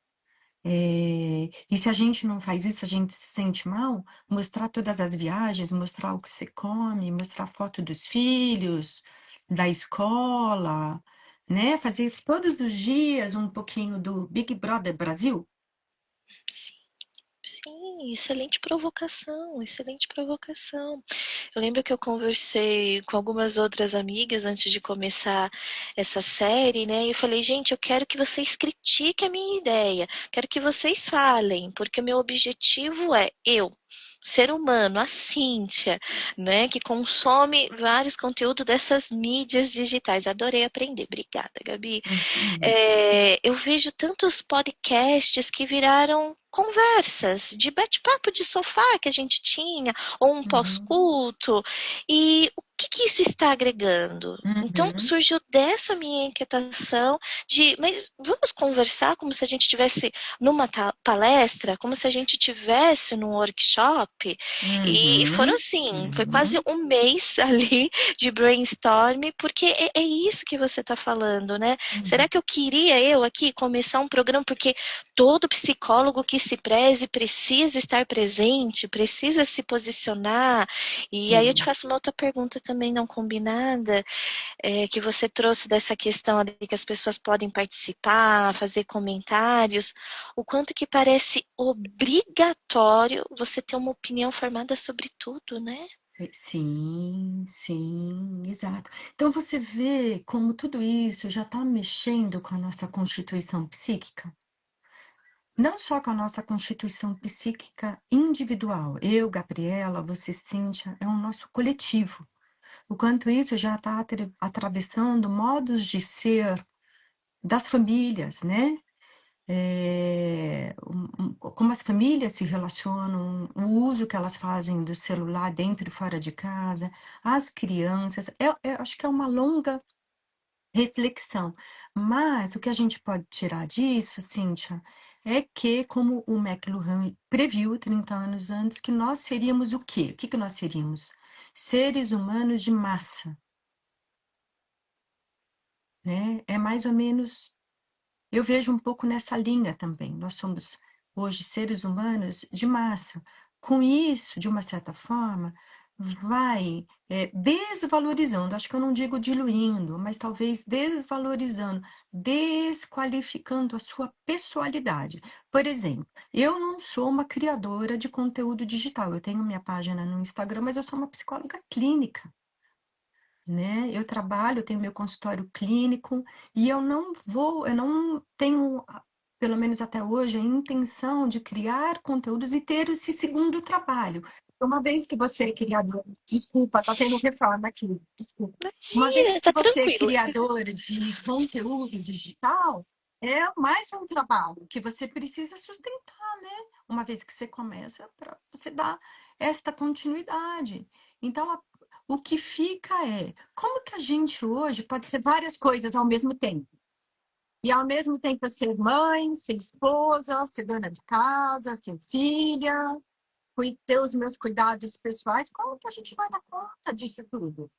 E se a gente não faz isso, a gente se sente mal? Mostrar todas as viagens, mostrar o que você come, mostrar foto dos filhos, da escola, né? Fazer todos os dias um pouquinho do Big Brother Brasil? Sim, sim, excelente provocação, excelente provocação. Eu lembro que eu conversei com algumas outras amigas antes de começar essa série, né? E eu falei, gente, eu quero que vocês critiquem a minha ideia, quero que vocês falem, porque o meu objetivo é eu, ser humano, a Cíntia, né, que consome vários conteúdos dessas mídias digitais. Adorei aprender. Obrigada, Gabi. Uhum, Eu vejo tantos podcasts que viraram conversas de bate-papo de sofá que a gente tinha, ou um uhum, pós-culto, e o que, que isso está agregando? Então uhum, surgiu dessa minha inquietação de, mas vamos conversar como se a gente tivesse numa palestra, como se a gente tivesse num workshop, e foram uhum, assim, foi quase uhum, um mês ali de brainstorm, porque é isso que você está falando, né? Será uhum, que eu queria eu aqui começar um programa porque todo psicólogo que se preze precisa estar presente, precisa se posicionar? E aí eu te sim. faço uma outra pergunta também não combinada, que você trouxe dessa questão ali que as pessoas podem participar, fazer comentários, o quanto que parece obrigatório você ter uma opinião formada sobre tudo, né? Sim, sim, exato. Então você vê como tudo isso já está mexendo com a nossa constituição psíquica, não só com a nossa constituição psíquica individual. Eu, Gabriela, você, Cíntia, é o nosso coletivo. O quanto isso já está atravessando modos de ser das famílias, né? Como as famílias se relacionam, o uso que elas fazem do celular dentro e fora de casa, as crianças, eu acho que é uma longa reflexão. Mas o que a gente pode tirar disso, Cíntia, é que, como o McLuhan previu 30 anos antes, que nós seríamos o quê? O que que nós seríamos? Seres humanos de massa, né? É mais ou menos, eu vejo um pouco nessa linha também. Nós somos hoje seres humanos de massa. Com isso, de uma certa forma, vai desvalorizando, acho que eu não digo diluindo, mas talvez desvalorizando, desqualificando a sua pessoalidade. Por exemplo, eu não sou uma criadora de conteúdo digital. Eu tenho minha página no Instagram, mas eu sou uma psicóloga clínica, né? Eu trabalho, eu tenho meu consultório clínico e eu não tenho, pelo menos até hoje, a intenção de criar conteúdos e ter esse segundo trabalho. Uma vez que você é criador, desculpa, tá tendo reforma aqui, desculpa. Uma vez Imagina, que tá você é tranquilo. criador de conteúdo digital, é mais um trabalho que você precisa sustentar, né? Uma vez que você começa, para você dar esta continuidade. Então, o que fica é como que a gente hoje pode ser várias coisas ao mesmo tempo? E ao mesmo tempo ser mãe, ser esposa, ser dona de casa, ser filha, ter os meus cuidados pessoais. Como que a gente vai dar conta disso tudo?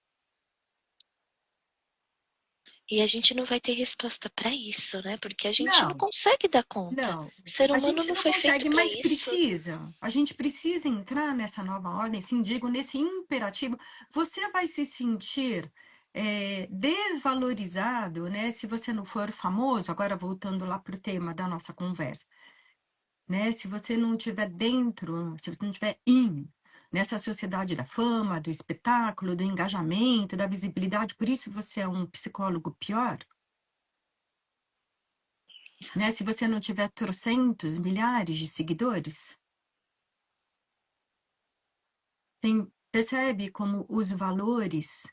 E a gente não vai ter resposta para isso, né? Porque a gente não Não, consegue dar conta. não. O ser A humano gente não não foi feito consegue, para mas isso. precisa. A gente precisa entrar nessa nova ordem, sim, digo, nesse imperativo. Você vai se sentir desvalorizado, né? Se você não for famoso, agora voltando lá para o tema da nossa conversa, né? Se você não estiver dentro, se você não estiver nessa sociedade da fama, do espetáculo, do engajamento, da visibilidade, por isso você é um psicólogo pior, né? Se você não tiver trocentos, milhares de seguidores, percebe como os valores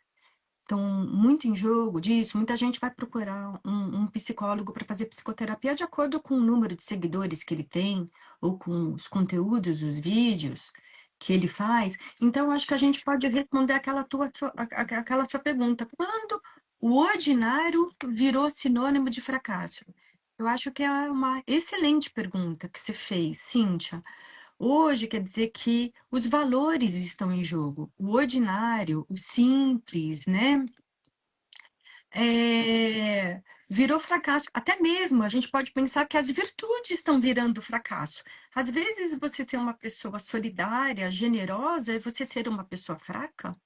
estão muito em jogo disso. Muita gente vai procurar um psicólogo para fazer psicoterapia de acordo com o número de seguidores que ele tem, ou com os conteúdos, os vídeos que ele faz. Então, acho que a gente pode responder aquela sua pergunta. Quando o ordinário virou sinônimo de fracasso? Eu acho que é uma excelente pergunta que você fez, Cíntia. Hoje quer dizer que os valores estão em jogo. O ordinário, o simples, né? Virou fracasso. Até mesmo a gente pode pensar que as virtudes estão virando fracasso. Às vezes, você ser uma pessoa solidária, generosa, é você ser uma pessoa fraca.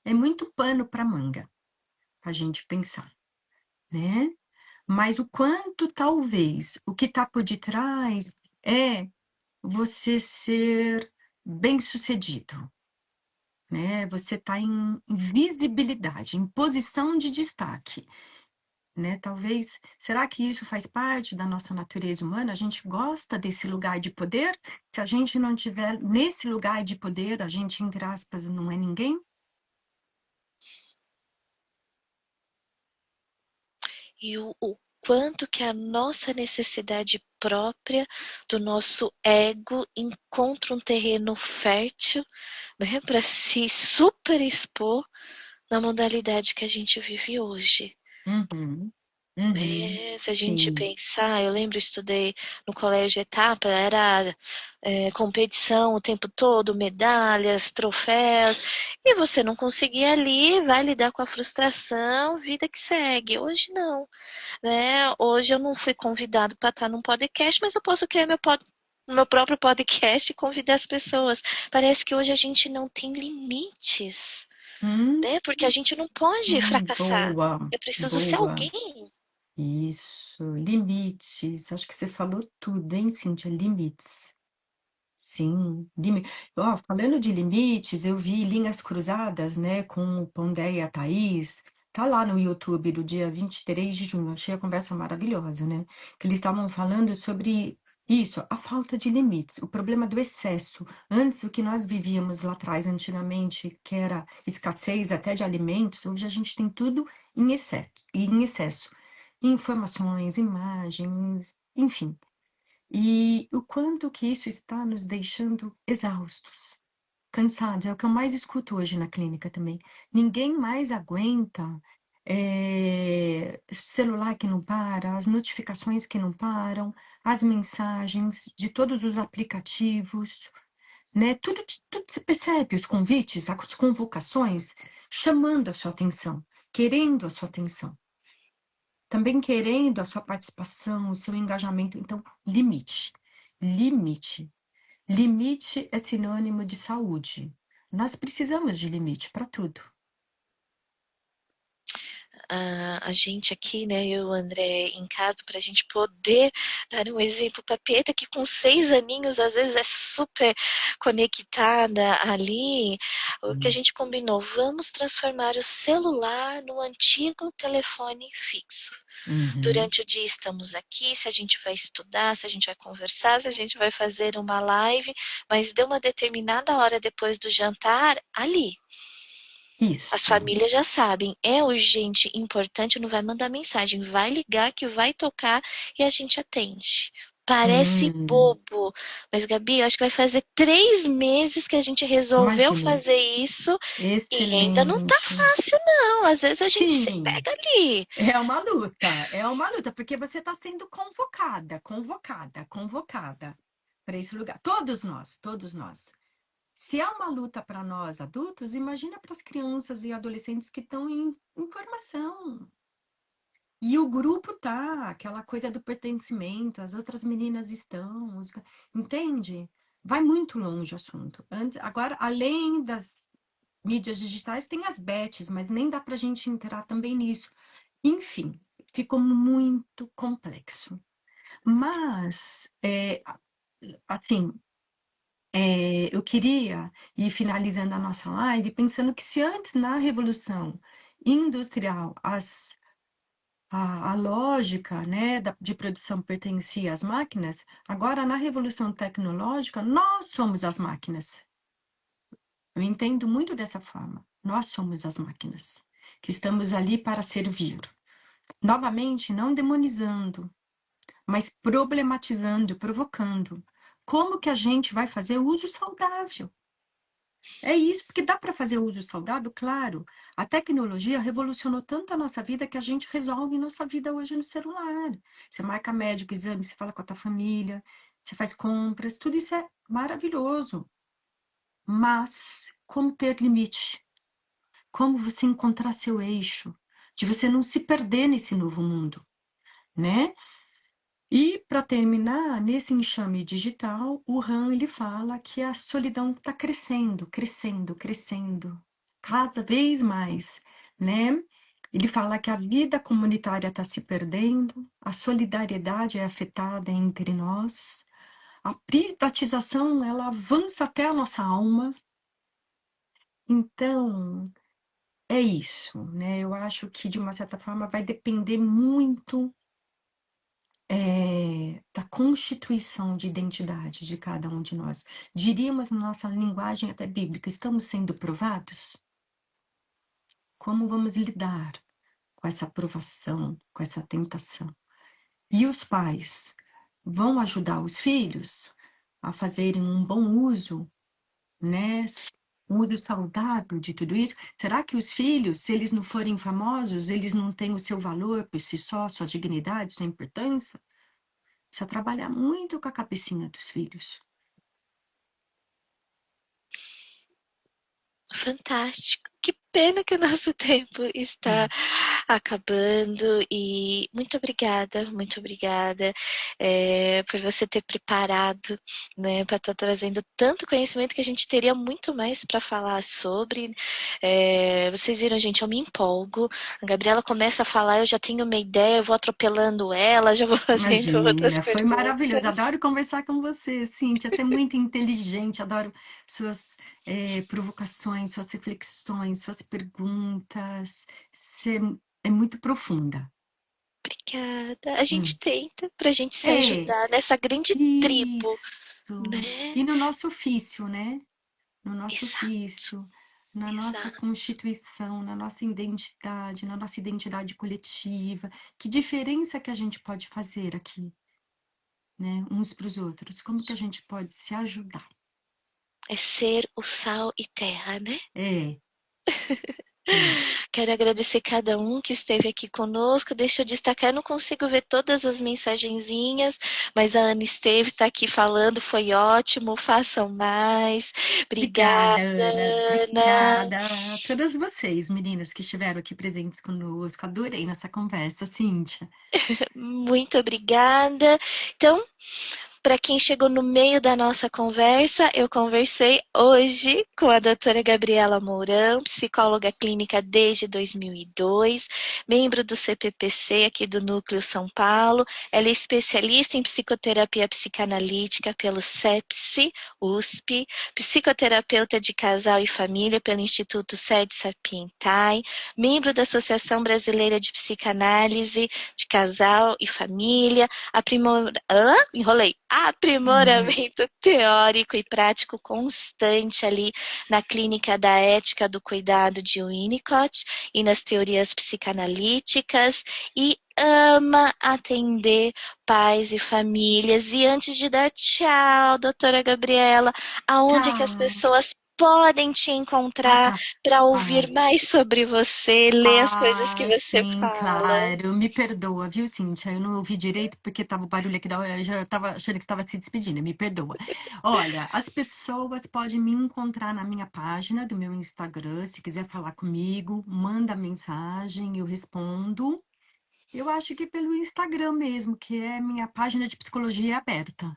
É muito pano para manga, a gente pensar, né? Mas o quanto talvez o que está por detrás é você ser bem-sucedido, né? Você está em visibilidade, em posição de destaque, né? Talvez, será que isso faz parte da nossa natureza humana? A gente gosta desse lugar de poder? Se a gente não tiver nesse lugar de poder, a gente, entre aspas, não é ninguém? E o quanto que a nossa necessidade própria do nosso ego encontra um terreno fértil, né, para se superexpor na modalidade que a gente vive hoje. Uhum, uhum, Né? Se a gente sim. pensar, eu lembro, estudei no colégio Etapa, era competição o tempo todo, medalhas, troféus, e você não conseguia ali, vai lidar com a frustração, vida que segue. Hoje não, né? Hoje eu não fui convidado para estar num podcast, mas eu posso criar meu próprio podcast e convidar as pessoas. Parece que hoje a gente não tem limites, Hum, né? Porque a gente não pode fracassar. boa, Eu preciso ser boa. alguém. Isso, limites. Acho que você falou tudo, hein, Cíntia? Limites. Sim, Ó, falando de limites, eu vi Linhas Cruzadas, né, com o Pondé e a Thaís. Tá lá no YouTube do dia 23 de junho. Achei a conversa maravilhosa, né? Que eles estavam falando sobre isso, a falta de limites, o problema do excesso. Antes, o que nós vivíamos lá atrás, antigamente, que era escassez até de alimentos, hoje a gente tem tudo em excesso, em excesso. Informações, imagens, enfim. E o quanto que isso está nos deixando exaustos, cansados, é o que eu mais escuto hoje na clínica também. Ninguém mais aguenta. celular que não para, as notificações que não param, as mensagens de todos os aplicativos, né? Tudo você percebe, os convites, as convocações, chamando a sua atenção, querendo a sua atenção, também querendo a sua participação, o seu engajamento. Então, limite, limite. Limite é sinônimo de saúde. Nós precisamos de limite para tudo. A gente aqui, né, eu e o André, em casa, para a gente poder dar um exemplo para a Pieta, que com 6 aninhos, às vezes é super conectada ali, o que a gente combinou, vamos transformar o celular no antigo telefone fixo. Uhum. Durante o dia estamos aqui, se a gente vai estudar, se a gente vai conversar, se a gente vai fazer uma live, mas deu uma determinada hora depois do jantar, ali. As Isso. famílias já sabem, é urgente, importante, não vai mandar mensagem, vai ligar que vai tocar e a gente atende. Parece Hum, bobo, mas Gabi, eu acho que vai fazer 3 meses que a gente resolveu imagine, fazer isso e ainda não tá excelente. fácil, não. Às vezes a gente se Sim, pega ali. é uma luta, porque você está sendo convocada para esse lugar. Todos nós, todos nós. Se é uma luta para nós adultos, imagina para as crianças e adolescentes que estão em formação. E o grupo tá, aquela coisa do pertencimento, as outras meninas estão, entende? Vai muito longe o assunto. Antes, agora, além das mídias digitais, tem as bets, mas nem dá para a gente entrar também nisso. Enfim, ficou muito complexo. Mas, assim, eu queria ir finalizando a nossa live pensando que se antes na Revolução Industrial a lógica, né, de produção pertencia às máquinas, agora na Revolução Tecnológica nós somos as máquinas. Eu entendo muito dessa forma. Nós somos as máquinas, que estamos ali para servir. Novamente, não demonizando, mas problematizando, provocando. Como que a gente vai fazer uso saudável? É isso, porque dá para fazer uso saudável, claro. A tecnologia revolucionou tanto a nossa vida que a gente resolve nossa vida hoje no celular. Você marca médico, exame, você fala com a tua família, você faz compras, tudo isso é maravilhoso. Mas como ter limite? Como você encontrar seu eixo? De você não se perder nesse novo mundo, né? E para terminar, nesse enxame digital, o Han ele fala que a solidão está crescendo, crescendo, crescendo, cada vez mais, né? Ele fala que a vida comunitária está se perdendo, a solidariedade é afetada entre nós, a privatização ela avança até a nossa alma. Então, é isso, né? Eu acho que de uma certa forma vai depender muito da constituição de identidade de cada um de nós. Diríamos na nossa linguagem até bíblica, estamos sendo provados? Como vamos lidar com essa provação, com essa tentação? E os pais vão ajudar os filhos a fazerem um bom uso, né? Um uso saudável de tudo isso? Será que os filhos, se eles não forem famosos, eles não têm o seu valor por si só, sua dignidade, sua importância? Precisa trabalhar muito com a cabecinha dos filhos. Fantástico. Que pena que o nosso tempo está É. acabando e muito obrigada por você ter preparado, né, para estar trazendo tanto conhecimento que a gente teria muito mais para falar sobre. Vocês viram, gente, eu me empolgo. A Gabriela começa a falar, eu já tenho uma ideia, eu vou atropelando ela, já vou fazendo outras Imagina, foi maravilhoso. perguntas. Adoro conversar com você, Cíntia. Você é muito inteligente, adoro suas provocações, suas reflexões, suas perguntas. Você é muito profunda. Obrigada. A gente Hum. tenta para a gente se É, ajudar nessa grande tribo, isso. né? E no nosso ofício, né? No nosso Exato, ofício, na nossa exato. constituição, na nossa identidade coletiva. Que diferença que a gente pode fazer aqui, né? Uns para os outros. Como que a gente pode se ajudar? É ser o sal e terra, né? É, Hum. Quero agradecer cada um que esteve aqui conosco. Deixa eu destacar, eu não consigo ver todas as mensagenzinhas, mas a Ana esteve, está aqui falando, foi ótimo, façam mais. Obrigada, Obrigada, Ana. Ana. Obrigada a todas vocês, meninas, que estiveram aqui presentes conosco. Adorei nossa conversa, Cíntia. Muito obrigada. Então, para quem chegou no meio da nossa conversa, eu conversei hoje com a doutora Gabriela Mourão, psicóloga clínica desde 2002, membro do CPPC aqui do Núcleo São Paulo. Ela é especialista em psicoterapia psicanalítica pelo CEPSI, USP, psicoterapeuta de casal e família pelo Instituto Sede Sapientai, membro da Associação Brasileira de Psicanálise de Casal e Família, enrolei. Hum. Aprimoramento teórico e prático constante ali na clínica da ética do cuidado de Winnicott e nas teorias psicanalíticas e ama atender pais e famílias. E antes de dar tchau, doutora Gabriela, aonde que as Tchau. pessoas podem te encontrar Ah, para ouvir ah, mais sobre você, ler as coisas que você sim, fala? claro. Me perdoa, viu, Cíntia? Eu não ouvi direito porque tava o barulho aqui da hora. Eu já estava achando que estava se despedindo. Me perdoa. Olha, as pessoas podem me encontrar na minha página do meu Instagram. Se quiser falar comigo, manda mensagem, eu respondo. Eu acho que pelo Instagram mesmo, que é minha página de psicologia aberta.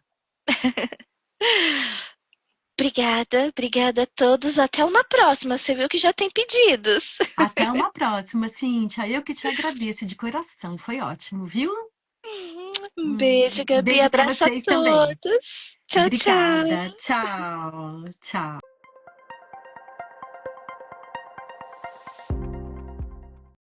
Obrigada, obrigada a todos. Até uma próxima. Você viu que já tem pedidos. Até uma próxima, Cíntia. Eu que te agradeço de coração. Foi ótimo, viu? Um beijo, Gabi. Beijo para Abraço a vocês também. todos. Tchau, tchau. Obrigada. Tchau. Tchau.